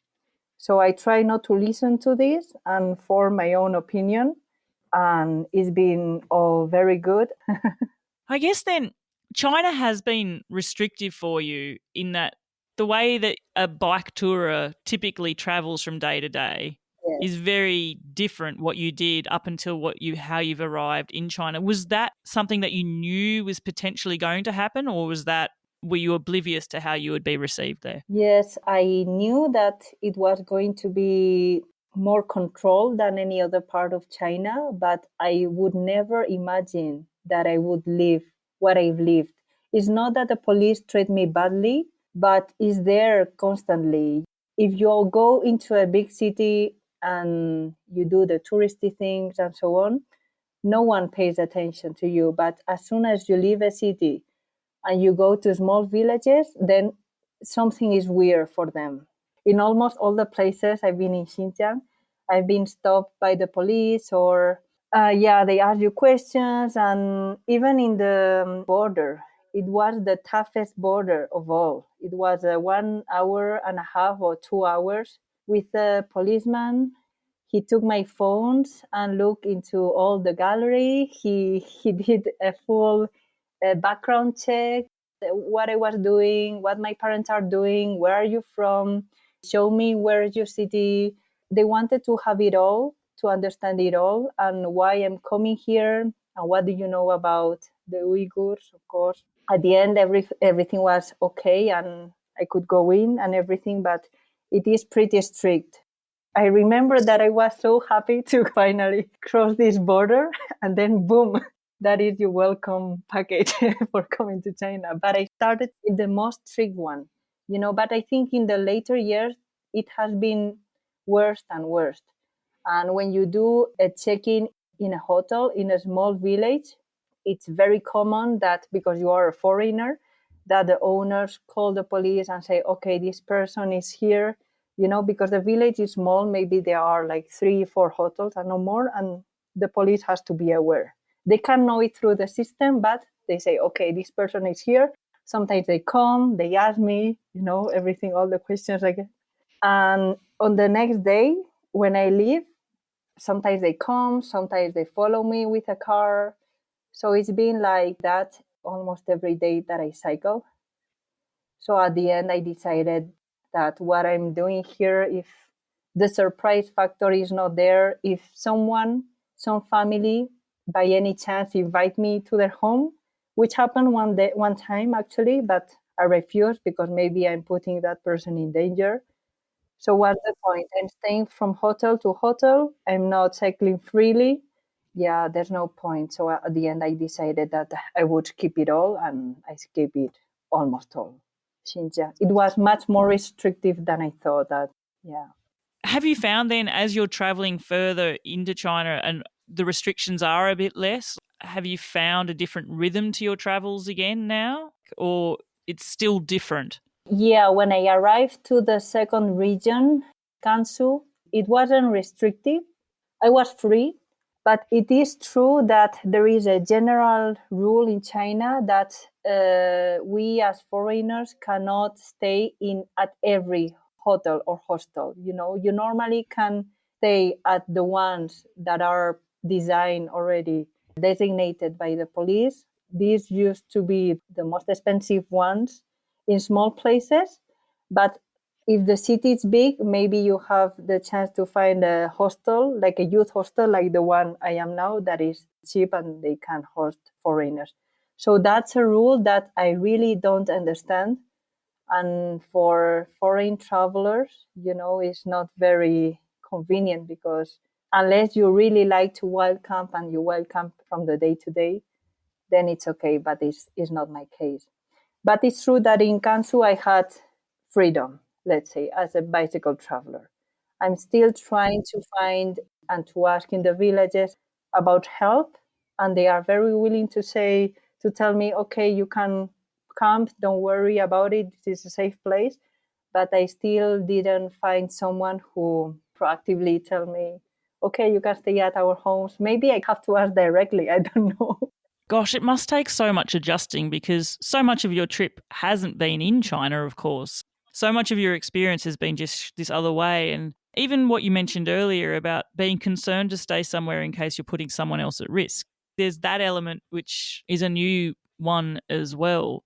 So I try not to listen to this and form my own opinion, and it's been all very good. I guess then China has been restrictive for you in that the way that a bike tourer typically travels from day to day is Yes. very different what you did up until how you've arrived in China. Was that something that you knew was potentially going to happen, or were you oblivious to how you would be received there? Yes, I knew that it was going to be more controlled than any other part of China, but I would never imagine that I would live what I've lived. It's not that the police treat me badly, but is there constantly. If you go into a big city and you do the touristy things and so on, no one pays attention to you. But as soon as you leave a city and you go to small villages, then something is weird for them. In almost all the places I've been in Xinjiang, I've been stopped by the police, or yeah, they ask you questions. And even in the border, it was the toughest border of all. It was 1 hour and a half or 2 hours with a policeman. He took my phones and looked into all the gallery. He did a full background check, what I was doing, what my parents are doing, where are you from, show me where is your city. They wanted to have it all, to understand it all, and why I'm coming here, and what do you know about the Uyghurs, of course. At the end, everything was okay, and I could go in and everything, but it is pretty strict. I remember that I was so happy to finally cross this border, and then boom, that is your welcome package for coming to China. But I started in the most strict one, but I think in the later years, it has been worse and worse. And when you do a check-in in a hotel in a small village, it's very common that because you are a foreigner, that the owners call the police and say, okay, this person is here, because the village is small, maybe there are like 3 4 hotels and no more, and the police has to be aware. They can know it through the system, but they say, okay, this person is here. Sometimes they come, they ask me, everything, all the questions I get. And on the next day, when I leave, sometimes they come, sometimes they follow me with a car. So it's been like that almost every day that I cycle. So at the end, I decided that what I'm doing here, if the surprise factor is not there, if someone, some family, by any chance invite me to their home, which happened one time actually, but I refused because maybe I'm putting that person in danger. So what's the point? I'm staying from hotel to hotel. I'm not cycling freely. Yeah, there's no point. So at the end, I decided that I would keep it all, and I keep it almost all. Xinjiang. It was much more restrictive than I thought. That yeah. Have you found then, as you're traveling further into China and the restrictions are a bit less, have you found a different rhythm to your travels again now? Or it's still different? Yeah, when I arrived to the second region, Gansu, it wasn't restrictive. I was free. But it is true that there is a general rule in China that we as foreigners cannot stay in at every hotel or hostel. You know, you normally can stay at the ones that are designed already designated by the police. These used to be the most expensive ones in small places, but if the city is big, maybe you have the chance to find a hostel, like a youth hostel, like the one I am now, that is cheap and they can host foreigners. So that's a rule that I really don't understand. And for foreign travelers, you know, it's not very convenient because unless you really like to wild camp and you wild camp from the day to day, then it's okay. But it's not my case. But it's true that in Kansu I had freedom, let's say, as a bicycle traveler. I'm still trying to find and to ask in the villages about help, and they are very willing to say, to tell me, okay, you can camp, don't worry about it, this is a safe place. But I still didn't find someone who proactively tell me, okay, you can stay at our homes. Maybe I have to ask directly, I don't know. Gosh, it must take so much adjusting because so much of your trip hasn't been in China, of course. So much of your experience has been just this other way. And even what you mentioned earlier about being concerned to stay somewhere in case you're putting someone else at risk. There's that element, which is a new one as well.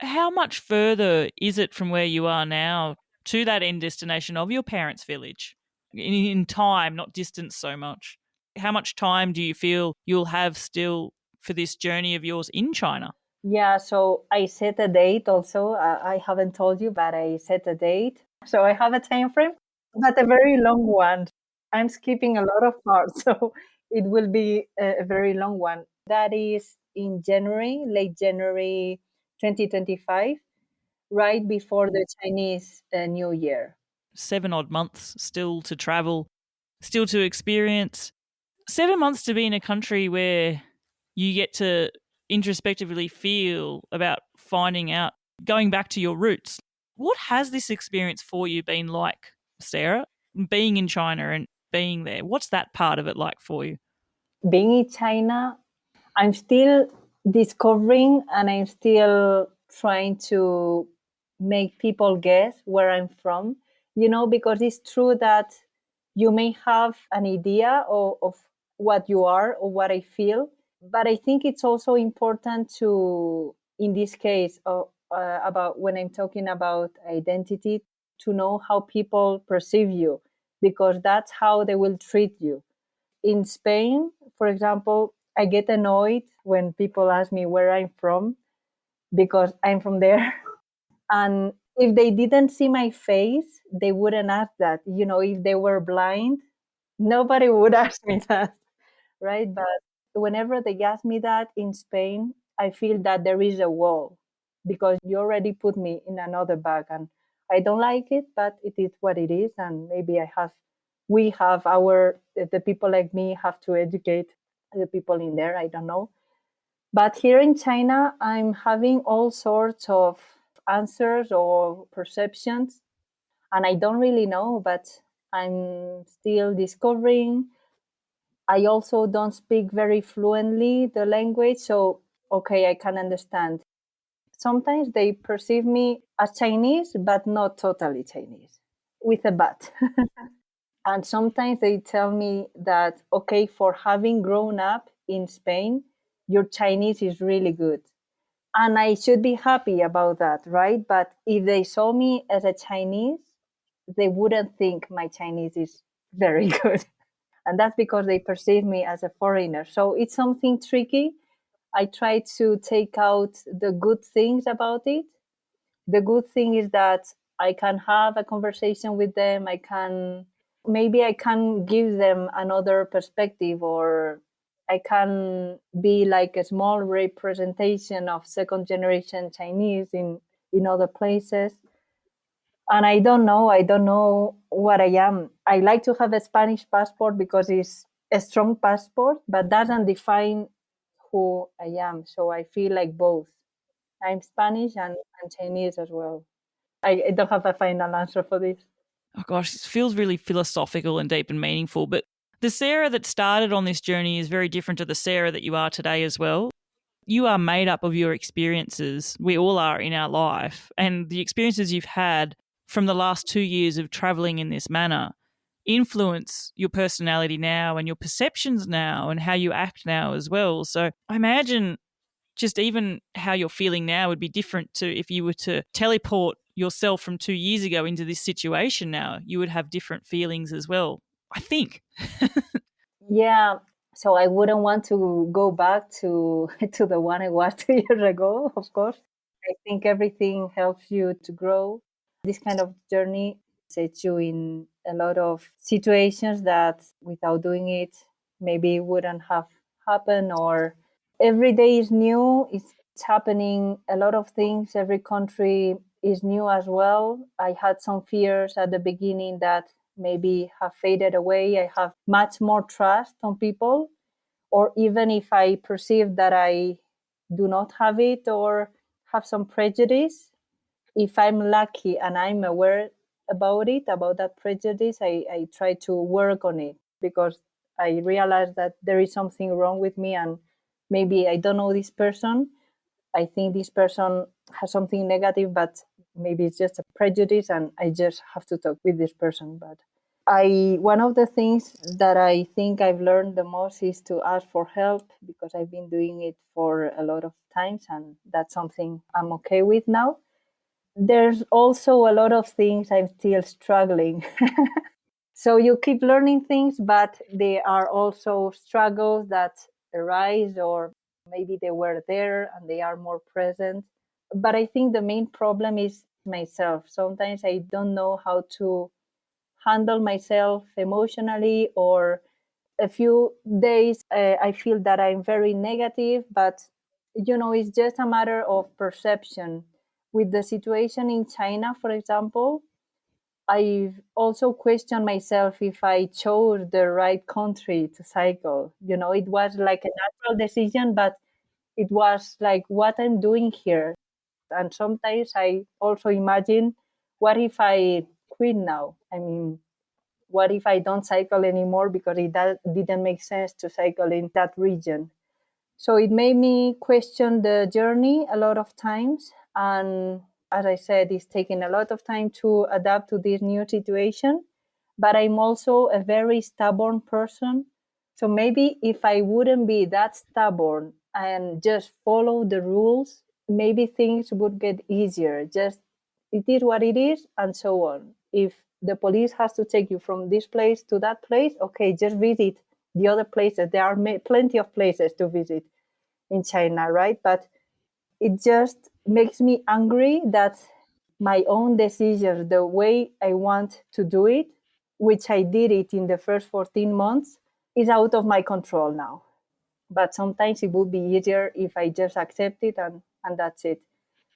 How much further is it from where you are now to that end destination of your parents' village? In time, not distance so much. How much time do you feel you'll have still for this journey of yours in China? Yeah, so I set a date also. I haven't told you, but I set a date. So I have a time frame, but a very long one. I'm skipping a lot of parts, so it will be a very long one. That is in January, late January 2025, right before the Chinese New Year. 7 odd months still to travel, still to experience. 7 months to be in a country where you get to introspectively feel about finding out, going back to your roots. What has this experience for you been like, Sarah? Being in China and being there, what's that part of it like for you? Being in China, I'm still discovering and I'm still trying to make people guess where I'm from, you know, because it's true that you may have an idea of what you are or what I feel, but I think it's also important to, in this case, about when I'm talking about identity, to know how people perceive you, because that's how they will treat you. In Spain, for example, I get annoyed when people ask me where I'm from because I'm from there. And if they didn't see my face, they wouldn't ask that. You know, if they were blind, nobody would ask me that, right? But whenever they ask me that in Spain, I feel that there is a wall because you already put me in another bag and I don't like it, but it is what it is. And maybe we have the people like me have to educate the people in there. I don't know. But here in China, I'm having all sorts of answers or perceptions, and I don't really know, but I'm still discovering. I also don't speak very fluently the language, so okay, I can understand. Sometimes they perceive me as Chinese, but not totally Chinese, with a but. And sometimes they tell me that, okay, for having grown up in Spain, your Chinese is really good. And I should be happy about that, right? But if they saw me as a Chinese, they wouldn't think my Chinese is very good. And that's because they perceive me as a foreigner. So it's something tricky. I try to take out the good things about it. The good thing is that I can have a conversation with them. Maybe I can give them another perspective, or I can be like a small representation of second generation Chinese in other places. And I don't know what I am. I like to have a Spanish passport because it's a strong passport, but doesn't define who I am. So I feel like both. I'm Spanish and Chinese as well. I don't have a final answer for this. Oh gosh, it feels really philosophical and deep and meaningful. But the Sarah that started on this journey is very different to the Sarah that you are today as well. You are made up of your experiences. We all are in our life. And the experiences you've had from the last 2 years of traveling in this manner influence your personality now and your perceptions now and how you act now as well. So I imagine just even how you're feeling now would be different to if you were to teleport yourself from 2 years ago into this situation now. You would have different feelings as well, I think. Yeah. So I wouldn't want to go back to to the one I was 2 years ago, of course. I think everything helps you to grow. This kind of journey sets you in a lot of situations that without doing it maybe wouldn't have happened, or every day is new. It's happening a lot of things. Every country is new as well. I had some fears at the beginning that maybe have faded away. I have much more trust on people, or even if I perceive that I do not have it or have some prejudice, if I'm lucky and I'm aware about it, about that prejudice, I try to work on it because I realize that there is something wrong with me, and maybe I don't know this person. I think this person has something negative, but maybe it's just a prejudice and I just have to talk with this person. But I one of the things that I think I've learned the most is to ask for help, because I've been doing it for a lot of times and that's something I'm okay with now. There's also a lot of things I'm still struggling. So you keep learning things, but there are also struggles that arise, or maybe they were there and they are more present. But I think the main problem is myself. Sometimes I don't know how to handle myself emotionally, or a few days I feel that I'm very negative, but it's just a matter of perception. With the situation in China, for example, I've also questioned myself if I chose the right country to cycle. It was like a natural decision, but it was like what I'm doing here. And sometimes I also imagine, what if I quit now? I mean, what if I don't cycle anymore because didn't make sense to cycle in that region? So it made me question the journey a lot of times. And as I said, it's taken a lot of time to adapt to this new situation. But I'm also a very stubborn person. So maybe if I wouldn't be that stubborn and just follow the rules, maybe things would get easier. Just it is what it is, and so on. If the police has to take you from this place to that place, okay, just visit the other places. There are plenty of places to visit in China, right? But it just makes me angry that my own decisions, the way I want to do it, which I did it in the first 14 months, is out of my control now. But sometimes it would be easier if I just accept it, and that's it.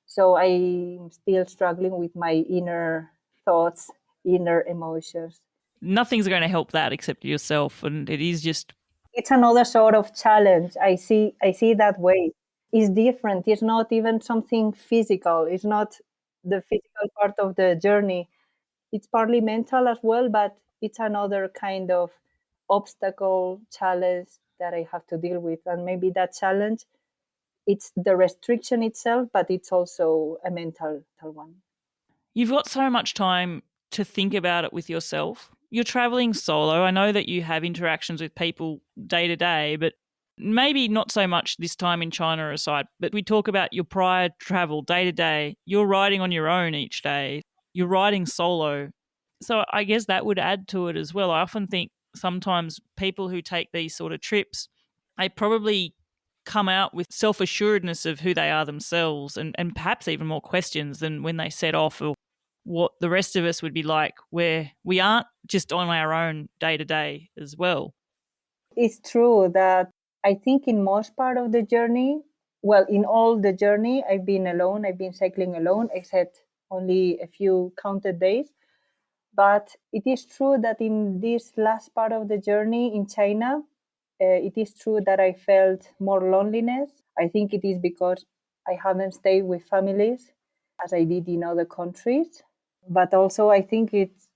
So I'm still struggling with my inner thoughts, inner emotions. Nothing's going to help that except yourself. And it is just, It's another sort of challenge. I see that way. It's different. It's not even something physical. It's not the physical part of the journey. It's partly mental as well, but it's another kind of obstacle, challenge that I have to deal with. And maybe that challenge, it's the restriction itself, but it's also a mental one. you've got so much time to think about it with yourself. You're traveling solo. I know that you have interactions with people day to day, but Maybe not so much this time in China aside, but we talk about your prior travel day to day. You're riding on your own each day. You're riding solo. So I guess that would add to it as well. I often think sometimes people who take these sort of trips, they probably come out with self-assuredness of who they are themselves and perhaps even more questions than when they set off or what the rest of us would be like, where we aren't just on our own day to day as well. It's true that I think in most part of the journey, well, in all the journey, I've been alone. I've been cycling alone, except only a few counted days. But it is true that in this last part of the journey in China, it is true that I felt more loneliness. I think it is because I haven't stayed with families as I did in other countries. But also, I think it's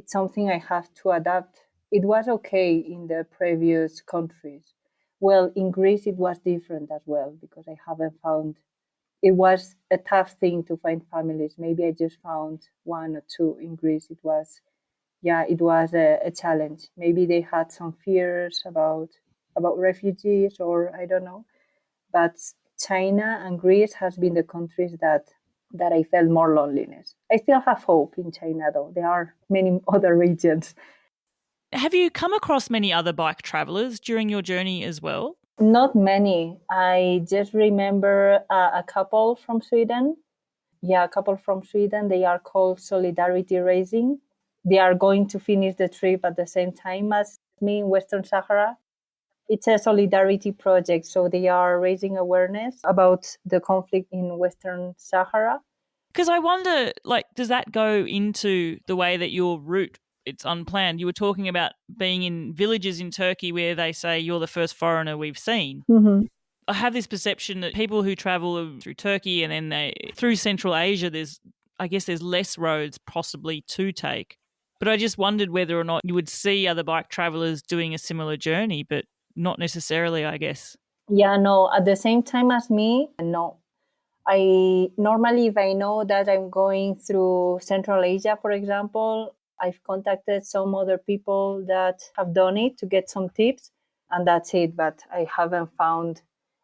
something I have to adapt. It was okay in the previous countries. Well, in Greece, it was different as well because I haven't found it was a tough thing to find families. Maybe I just found one or two in Greece. It was a challenge. Maybe they had some fears about refugees, or I don't know. But China and Greece has been the countries that I felt more loneliness. I still have hope in China, though. There are many other regions. Have you come across many other bike travelers during your journey as well? Not many. I just remember a couple from Sweden. Yeah, a couple from Sweden. They are called Solidarity Racing. They are going to finish the trip at the same time as me in Western Sahara. It's a solidarity project, so they are raising awareness about the conflict in Western Sahara. Because I wonder, like, does that go into the way that your route, it's unplanned? You were talking about being in villages in Turkey where they say you're the first foreigner we've seen. Mm-hmm. I have this perception that people who travel through Turkey and then through Central Asia, I guess there's less roads possibly to take. But I just wondered whether or not you would see other bike travelers doing a similar journey, but not necessarily, I guess. Yeah, no, at the same time as me, no. I normally, if I know that I'm going through Central Asia, for example, I've contacted some other people that have done it to get some tips, and that's it. But I haven't found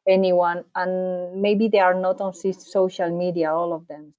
anyone, and maybe they are not on social media, all of them.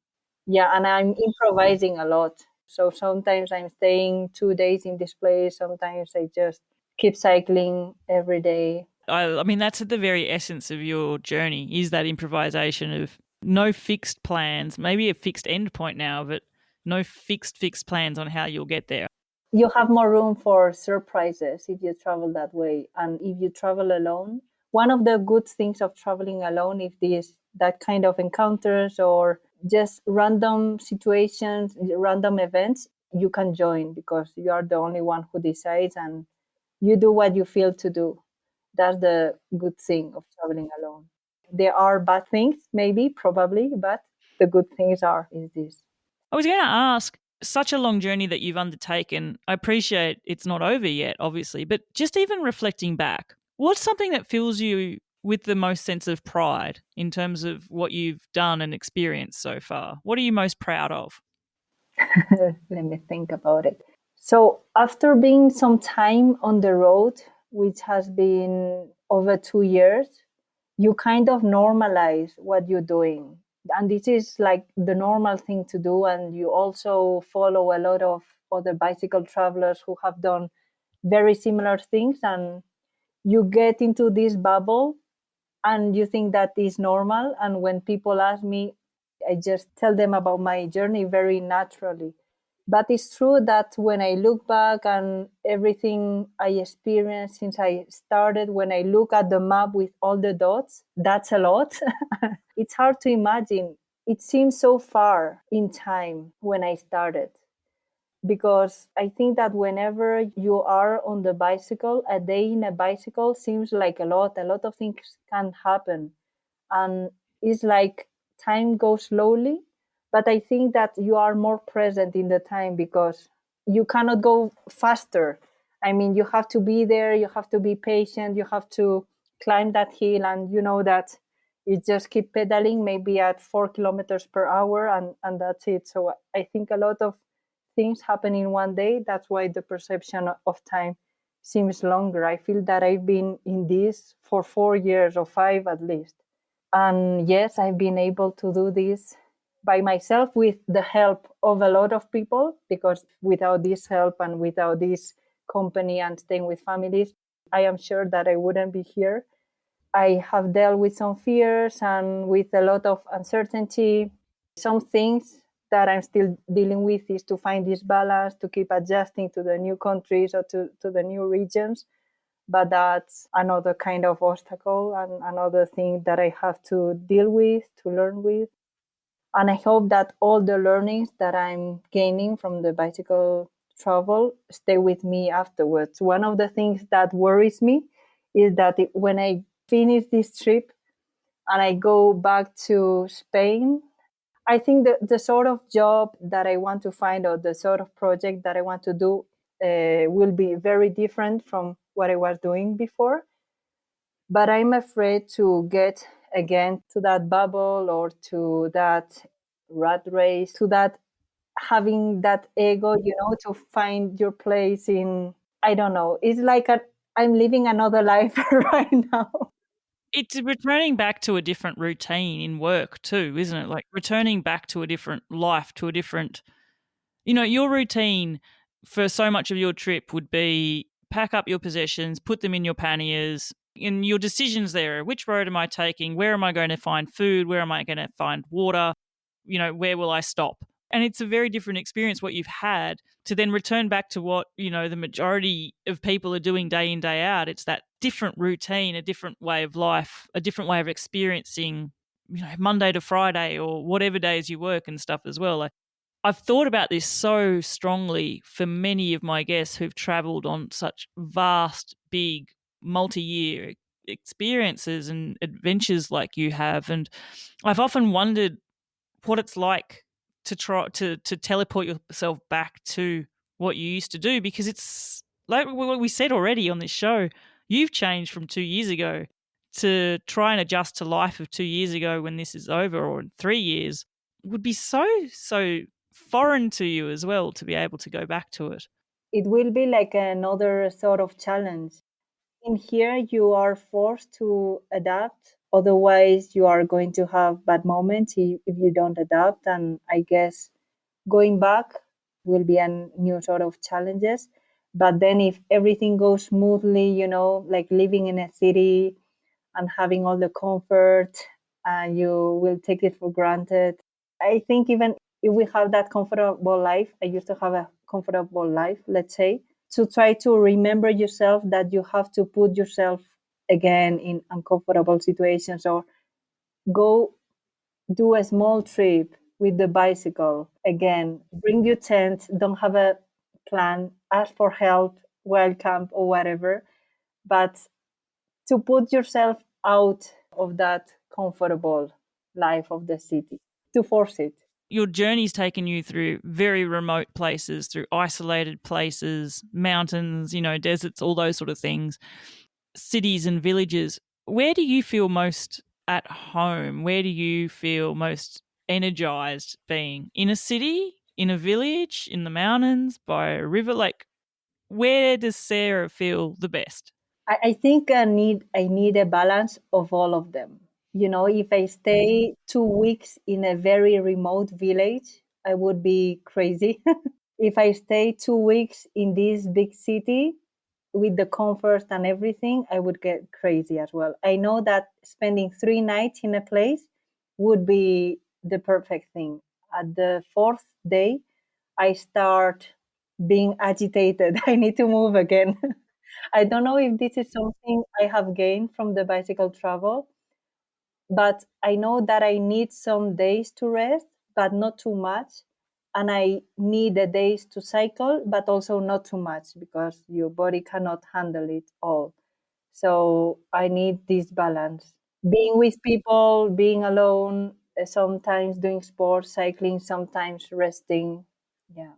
Yeah, and I'm improvising a lot. So sometimes I'm staying 2 days in this place. Sometimes I just keep cycling every day. I mean, that's at the very essence of your journey, is that improvisation of no fixed plans, maybe a fixed end point now, but no fixed plans on how you'll get there. You have more room for surprises if you travel that way. And if you travel alone, one of the good things of traveling alone, if this that kind of encounters or just random situations, random events, you can join because you are the only one who decides and you do what you feel to do. That's the good thing of traveling alone. There are bad things, maybe, probably, but the good things are is this. I was going to ask, such a long journey that you've undertaken, I appreciate it's not over yet, obviously, but just even reflecting back, what's something that fills you with the most sense of pride in terms of what you've done and experienced so far? What are you most proud of? Let me think about it. So, after being some time on the road, which has been over 2 years, you kind of normalize what you're doing. And this is like the normal thing to do. And you also follow a lot of other bicycle travelers who have done very similar things. And you get into this bubble and you think that is normal. And when people ask me, I just tell them about my journey very naturally. But it's true that when I look back and everything I experienced since I started, when I look at the map with all the dots, that's a lot. It's hard to imagine. It seems so far in time when I started because I think that whenever you are on the bicycle, a day in a bicycle seems like a lot. A lot of things can happen. And it's like time goes slowly. But I think that you are more present in the time because you cannot go faster. I mean, you have to be there, you have to be patient, you have to climb that hill, and you know that you just keep pedaling maybe at 4 kilometers per hour, and that's it. So I think a lot of things happen in one day. That's why the perception of time seems longer. I feel that I've been in this for 4 years or five at least. And yes, I've been able to do this by myself with the help of a lot of people, because without this help and without this company and staying with families, I am sure that I wouldn't be here. I have dealt with some fears and with a lot of uncertainty. Some things that I'm still dealing with is to find this balance, to keep adjusting to the new countries or to the new regions. But that's another kind of obstacle and another thing that I have to deal with, to learn with. And I hope that all the learnings that I'm gaining from the bicycle travel stay with me afterwards. One of the things that worries me is that when I finish this trip and I go back to Spain, I think that the sort of job that I want to find or the sort of project that I want to do will be very different from what I was doing before. But I'm afraid to get again to that bubble or to that rat race, to that having that ego, to find your place in, I don't know. It's like I'm living another life right now. It's returning back to a different routine in work too, isn't it? Like returning back to a different life, to a different, your routine for so much of your trip would be pack up your possessions, put them in your panniers, and your decisions there. Which road am I taking? Where am I going to find food? Where am I going to find water? Where will I stop? And it's a very different experience what you've had to then return back to what, the majority of people are doing day in, day out. It's that different routine, a different way of life, a different way of experiencing, Monday to Friday or whatever days you work and stuff as well. Like, I've thought about this so strongly for many of my guests who've traveled on such vast, big, multi-year experiences and adventures like you have. And I've often wondered what it's like to try to teleport yourself back to what you used to do, because it's like what we said already on this show, you've changed from 2 years ago. To try and adjust to life of 2 years ago when this is over, or in 3 years, would be so foreign to you as well, to be able to go back to it. It will be like another sort of challenge. In here, you are forced to adapt. Otherwise, you are going to have bad moments if you don't adapt. And I guess going back will be a new sort of challenges. But then if everything goes smoothly, like living in a city and having all the comfort, and you will take it for granted. I think even if we have that comfortable life, I used to have a comfortable life, let's say, to try to remember yourself that you have to put yourself again in uncomfortable situations, or go do a small trip with the bicycle again, bring your tent, don't have a plan, ask for help while camp or whatever, but to put yourself out of that comfortable life of the city, to force it. Your journey's taken you through very remote places, through isolated places, mountains, deserts, all those sort of things, cities and villages. Where do you feel most at home? Where do you feel most energized being? In a city, in a village, in the mountains, by a river? Like, where does Sarah feel the best? I think I need a balance of all of them. If I stay 2 weeks in a very remote village, I would be crazy. If I stay 2 weeks in this big city with the comfort and everything, I would get crazy as well. I know that spending 3 nights in a place would be the perfect thing. At the fourth day, I start being agitated. I need to move again. I don't know if this is something I have gained from the bicycle travel, but I know that I need some days to rest, but not too much. And I need the days to cycle, but also not too much, because your body cannot handle it all. So I need this balance. Being with people, being alone, sometimes doing sports, cycling, sometimes resting. Yeah.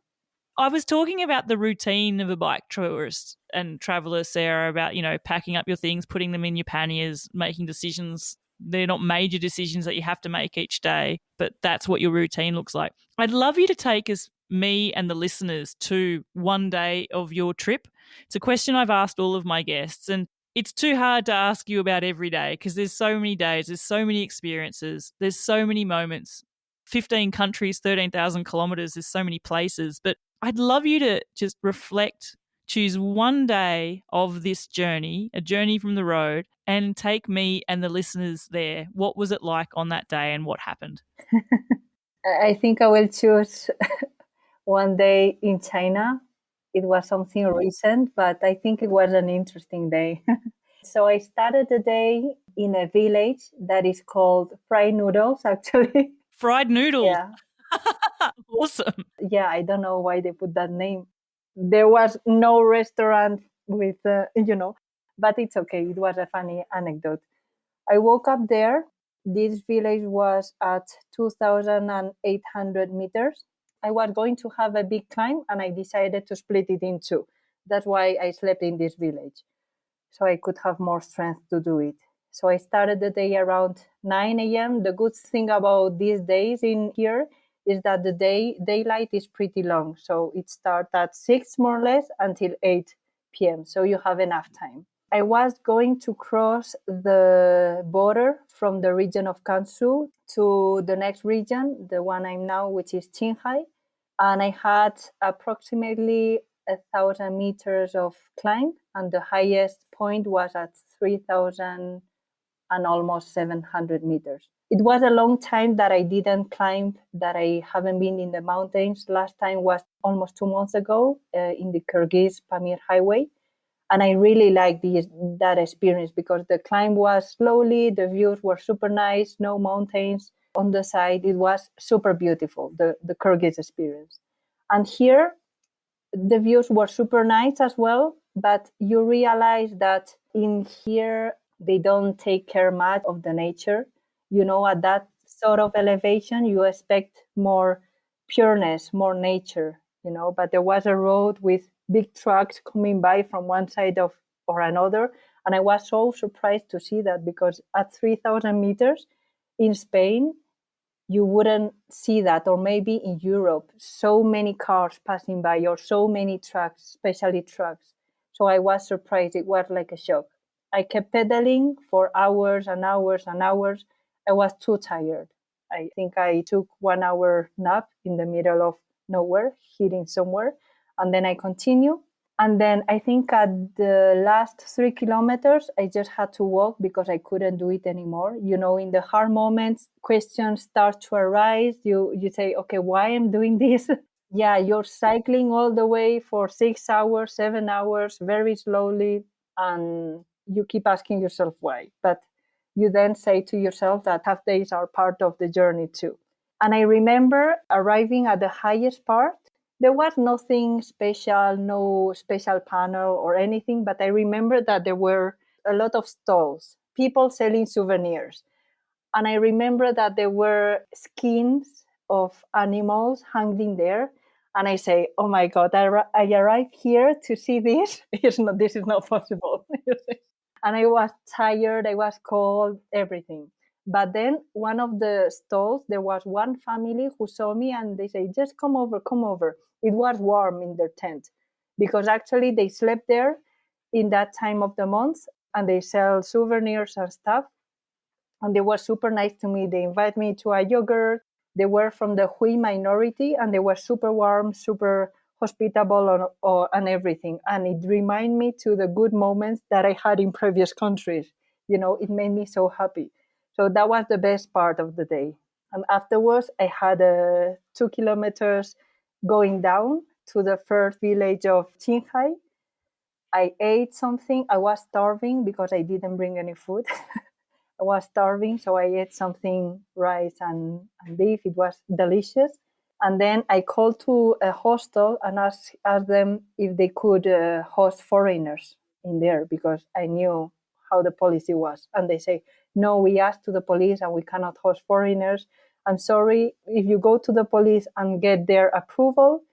I was talking about the routine of a bike tourist and traveller, Sarah, about, packing up your things, putting them in your panniers, making decisions. They're not major decisions that you have to make each day, but that's what your routine looks like. I'd love you to take us, me and the listeners, to one day of your trip. It's a question I've asked all of my guests, and it's too hard to ask you about every day because there's so many days, there's so many experiences, there's so many moments. 15 countries, 13,000 kilometers, there's so many places. But I'd love you to just reflect, choose one day of this journey, a journey from the road, and take me and the listeners there. What was it like on that day and what happened? I think I will choose one day in China. It was something recent, but I think it was an interesting day. So I started the day in a village that is called Fried Noodles, actually. Fried noodles. Yeah. Awesome. Yeah, I don't know why they put that name. There was no restaurant with, but it's okay. It was a funny anecdote. I woke up there. This village was at 2,800 meters. I was going to have a big climb and I decided to split it in two. That's why I slept in this village, so I could have more strength to do it. So I started the day around 9 a.m. The good thing about these days in here is that the daylight is pretty long. So it starts at 6 more or less until 8 p.m. So you have enough time. I was going to cross the border from the region of Gansu to the next region, the one I'm now, which is Qinghai. And I had approximately 1,000 meters of climb, and the highest point was at 3,000 and almost 700 meters. It was a long time that I didn't climb, that I haven't been in the mountains. Last time was almost 2 months ago in the Kyrgyz Pamir Highway. And I really liked that experience because the climb was slowly, the views were super nice, no mountains on the side. It was super beautiful, the Kyrgyz experience. And here, the views were super nice as well, but you realize that in here, they don't take care much of the nature. At that sort of elevation, you expect more pureness, more nature, but there was a road with big trucks coming by from one side of or another. And I was so surprised to see that because at 3,000 meters in Spain, you wouldn't see that, or maybe in Europe, so many cars passing by or so many trucks, especially trucks. So I was surprised. It was like a shock. I kept pedaling for hours and hours and hours. I was too tired. I think I took 1 hour nap in the middle of nowhere, hitting somewhere, and then I continue. And then I think at the last 3 kilometers, I just had to walk because I couldn't do it anymore. In the hard moments, questions start to arise. You say, okay, why am I doing this? Yeah, you're cycling all the way for 6 hours, 7 hours, very slowly, and you keep asking yourself why. But you then say to yourself that half days are part of the journey too. And I remember arriving at the highest part. There was nothing special, no special panel or anything, but I remember that there were a lot of stalls, people selling souvenirs. And I remember that there were skins of animals hanging there. And I say, oh my God, I arrived here to see this. This is not possible. And I was tired, I was cold, everything. But then one of the stalls, there was one family who saw me and they say, just come over, come over. It was warm in their tent because actually they slept there in that time of the month and they sell souvenirs and stuff. And they were super nice to me. They invited me to a yogurt. They were from the Hui minority and they were super warm, super hospitable and everything. And it reminded me to the good moments that I had in previous countries. It made me so happy. So that was the best part of the day. And afterwards, I had 2 kilometers going down to the first village of Qinghai. I ate something. I was starving because I didn't bring any food. I was starving, so I ate something, rice and beef. It was delicious. And then I called to a hostel and asked them if they could host foreigners in there because I knew how the policy was. And they say, no, we asked to the police and we cannot host foreigners. I'm sorry, if you go to the police and get their approval,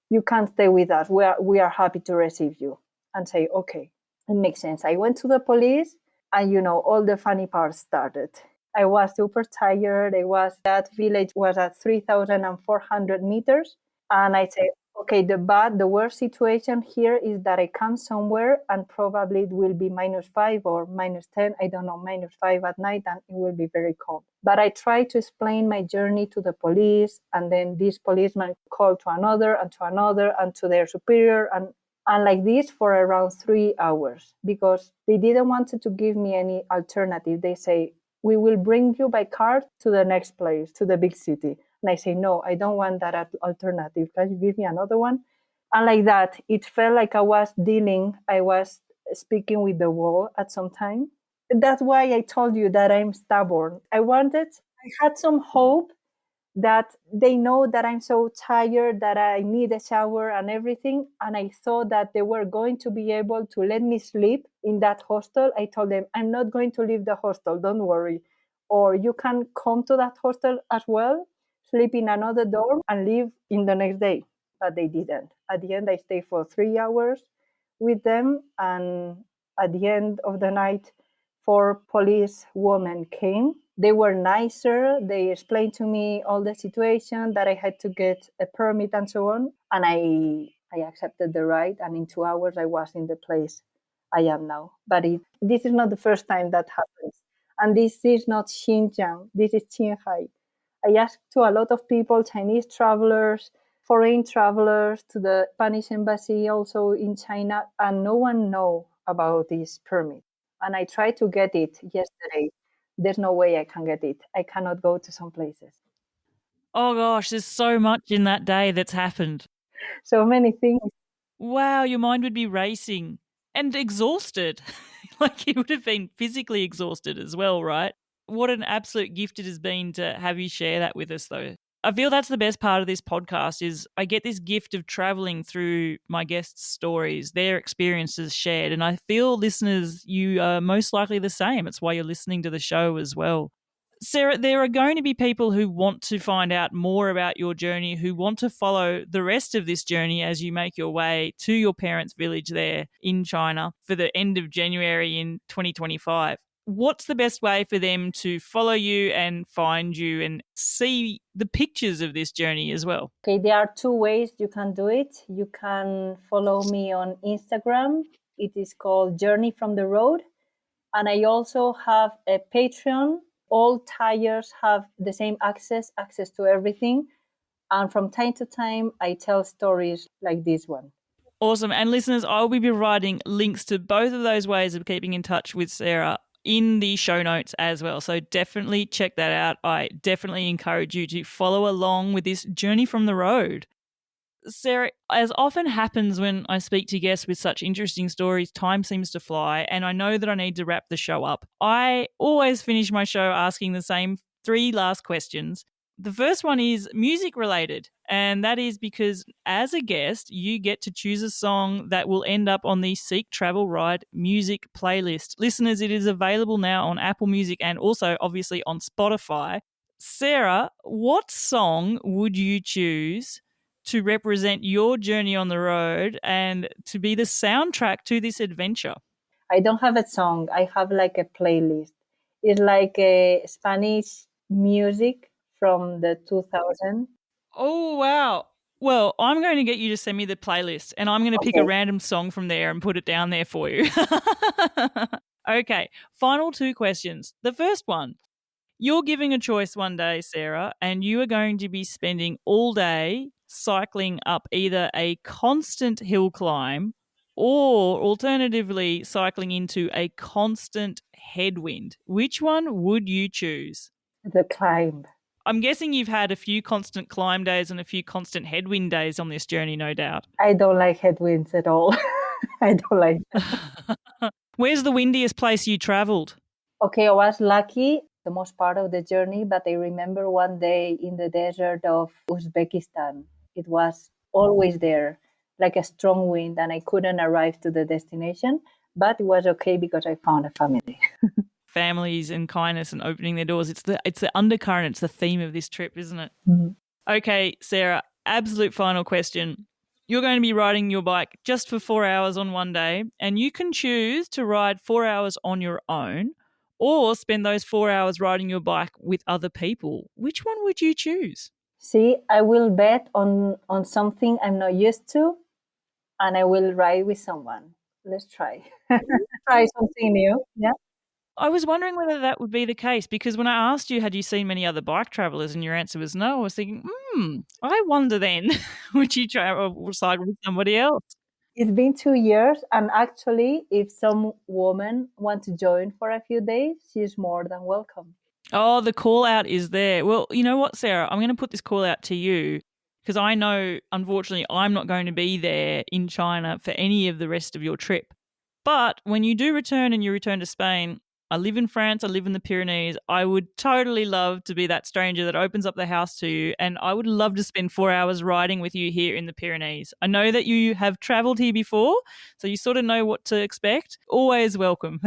you can't stay with us. We are happy to receive you. And say, okay, it makes sense. I went to the police and all the funny parts started. I was super tired. That village was at 3,400 meters. And I say, Okay, the worst situation here is that I come somewhere and probably it will be -5 or -10, I don't know, -5 at night, and it will be very cold. But I try to explain my journey to the police, and then this policeman call to another and to their superior, and like this for around 3 hours, because they didn't want to give me any alternative. They say, we will bring you by car to the next place, to the big city. And I say, no, I don't want that alternative. Can you give me another one? And like that, it felt like I was speaking with the wall at some time. That's why I told you that I'm stubborn. I had some hope that they know that I'm so tired that I need a shower and everything. And I thought that they were going to be able to let me sleep in that hostel. I told them, I'm not going to leave the hostel, don't worry. Or you can come to that hostel as well, sleep in another dorm, and leave in the next day. But they didn't. At the end, I stayed for 3 hours with them. And at the end of the night, 4 police women came. They were nicer. They explained to me all the situation, that I had to get a permit and so on. And I accepted the ride. And in 2 hours, I was in the place I am now. But this is not the first time that happens. And this is not Xinjiang. This is Qinghai. I asked to a lot of people, Chinese travelers, foreign travelers, to the Spanish embassy also in China, and no one know about this permit. And I tried to get it yesterday. There's no way I can get it. I cannot go to some places. Oh gosh, there's so much in that day that's happened. So many things. Wow, your mind would be racing and exhausted. Like you would have been physically exhausted as well, right? What an absolute gift it has been to have you share that with us, though. I feel that's the best part of this podcast is I get this gift of traveling through my guests' stories, their experiences shared. And I feel, listeners, you are most likely the same. It's why you're listening to the show as well. Sara, there are going to be people who want to find out more about your journey, who want to follow the rest of this journey as you make your way to your parents' village there in China for the end of January in 2025. What's the best way for them to follow you and find you and see the pictures of this journey as well? Okay, there are 2 ways you can do it. You can follow me on Instagram. It is called Journey from the Road. And I also have a Patreon. All tires have the same access to everything. And from time to time, I tell stories like this one. Awesome. And listeners, I will be providing links to both of those ways of keeping in touch with Sara in the show notes as well. So definitely check that out. I definitely encourage you to follow along with this journey from the road. Sara, as often happens when I speak to guests with such interesting stories, time seems to fly, and I know that I need to wrap the show up. I always finish my show asking the same 3 last questions. The first one is music related, and that is because as a guest, you get to choose a song that will end up on the Seek Travel Ride music playlist. Listeners, it is available now on Apple Music and also obviously on Spotify. Sara, what song would you choose to represent your journey on the road and to be the soundtrack to this adventure? I don't have a song. I have like a playlist. It's like a Spanish music from the 2000. Oh, wow. Well, I'm going to get you to send me the playlist and I'm going to pick a Okay. random song from there and put it down there for you. Okay, final 2 questions. The first one, you're giving a choice one day, Sara, and you are going to be spending all day cycling up either a constant hill climb or alternatively cycling into a constant headwind. Which one would you choose? The climb. I'm guessing you've had a few constant climb days and a few constant headwind days on this journey, no doubt. I don't like headwinds at all. I don't like them. Where's the windiest place you travelled? Okay, I was lucky the most part of the journey, but I remember one day in the desert of Uzbekistan. It was always there, like a strong wind, and I couldn't arrive to the destination, but it was okay because I found a family. Families and kindness and opening their doors. It's the undercurrent, it's the theme of this trip, isn't it? Mhm. Okay, Sara, absolute final question. You're going to be riding your bike just for 4 hours on one day, and you can choose to ride 4 hours on your own or spend those 4 hours riding your bike with other people. Which one would you choose? See, I will bet on something I'm not used to, and I will ride with someone. Let's try. Try something new. Yeah. I was wondering whether that would be the case because when I asked you, had you seen many other bike travelers, and your answer was no, I was thinking, I wonder then, would you travel or cycle with somebody else? It's been 2 years, and actually, if some woman want to join for a few days, she's more than welcome. Oh, the call out is there. Well, you know what, Sarah? I'm going to put this call out to you because I know, unfortunately, I'm not going to be there in China for any of the rest of your trip. But when you do return and you return to Spain, I live in France, I live in the Pyrenees. I would totally love to be that stranger that opens up the house to you. And I would love to spend 4 hours riding with you here in the Pyrenees. I know that you have traveled here before, so you sort of know what to expect. Always welcome.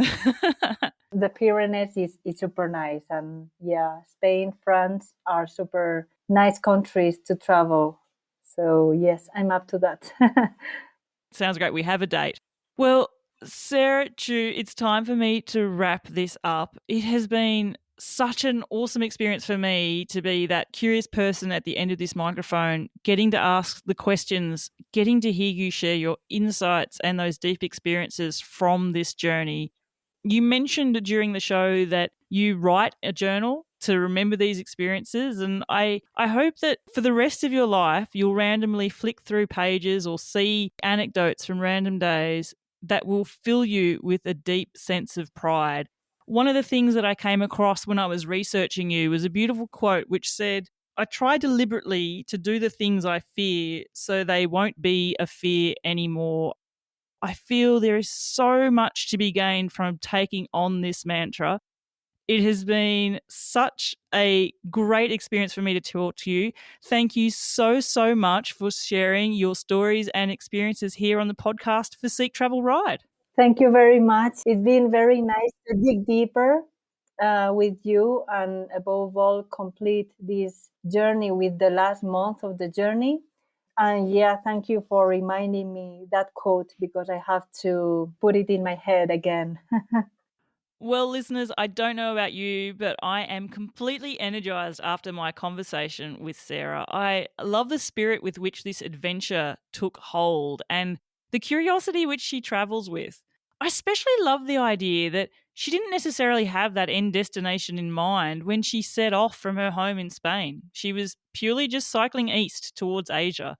The Pyrenees is super nice, and yeah, Spain, France are super nice countries to travel. So yes, I'm up to that. Sounds great. We have a date. Well, Sara Qiu, it's time for me to wrap this up. It has been such an awesome experience for me to be that curious person at the end of this microphone, getting to ask the questions, getting to hear you share your insights and those deep experiences from this journey. You mentioned during the show that you write a journal to remember these experiences. And I hope that for the rest of your life, you'll randomly flick through pages or see anecdotes from random days that will fill you with a deep sense of pride. One of the things that I came across when I was researching you was a beautiful quote which said, I try deliberately to do the things I fear so they won't be a fear anymore. I feel there is so much to be gained from taking on this mantra. It has been such a great experience for me to talk to you. Thank you so, so much for sharing your stories and experiences here on the podcast for Seek Travel Ride. Thank you very much. It's been very nice to dig deeper with you, and above all, complete this journey with the last month of the journey. And yeah, thank you for reminding me that quote, because I have to put it in my head again. Well, listeners, I don't know about you, but I am completely energized after my conversation with Sarah. I love the spirit with which this adventure took hold and the curiosity which she travels with. I especially love the idea that she didn't necessarily have that end destination in mind when she set off from her home in Spain. She was purely just cycling east towards Asia.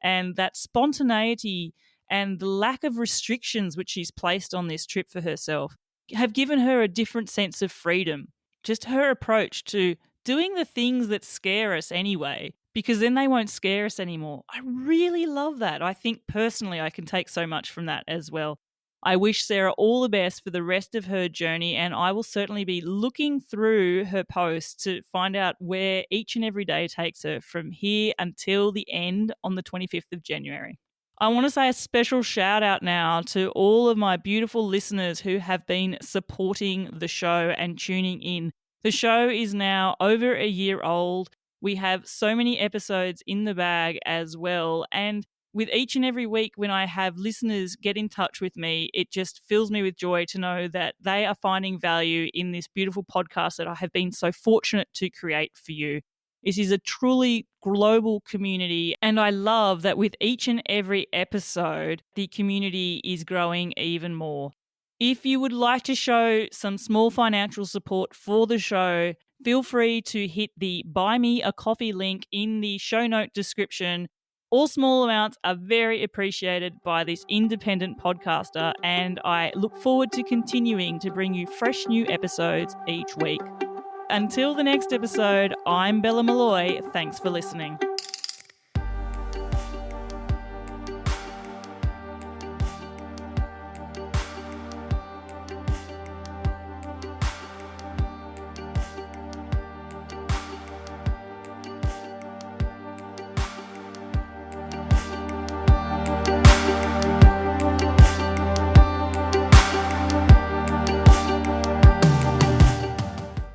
And that spontaneity and the lack of restrictions which she's placed on this trip for herself have given her a different sense of freedom. Just her approach to doing the things that scare us anyway, because then they won't scare us anymore. I really love that. I think personally I can take so much from that as well. I wish Sarah all the best for the rest of her journey, and I will certainly be looking through her posts to find out where each and every day takes her from here until the end on the 25th of January. I want to say a special shout out now to all of my beautiful listeners who have been supporting the show and tuning in. The show is now over a year old. We have so many episodes in the bag as well. And with each and every week when I have listeners get in touch with me, it just fills me with joy to know that they are finding value in this beautiful podcast that I have been so fortunate to create for you. This is a truly global community, and I love that with each and every episode, the community is growing even more. If you would like to show some small financial support for the show, feel free to hit the Buy Me a Coffee link in the show note description. All small amounts are very appreciated by this independent podcaster, and I look forward to continuing to bring you fresh new episodes each week. Until the next episode, I'm Bella Malloy. Thanks for listening.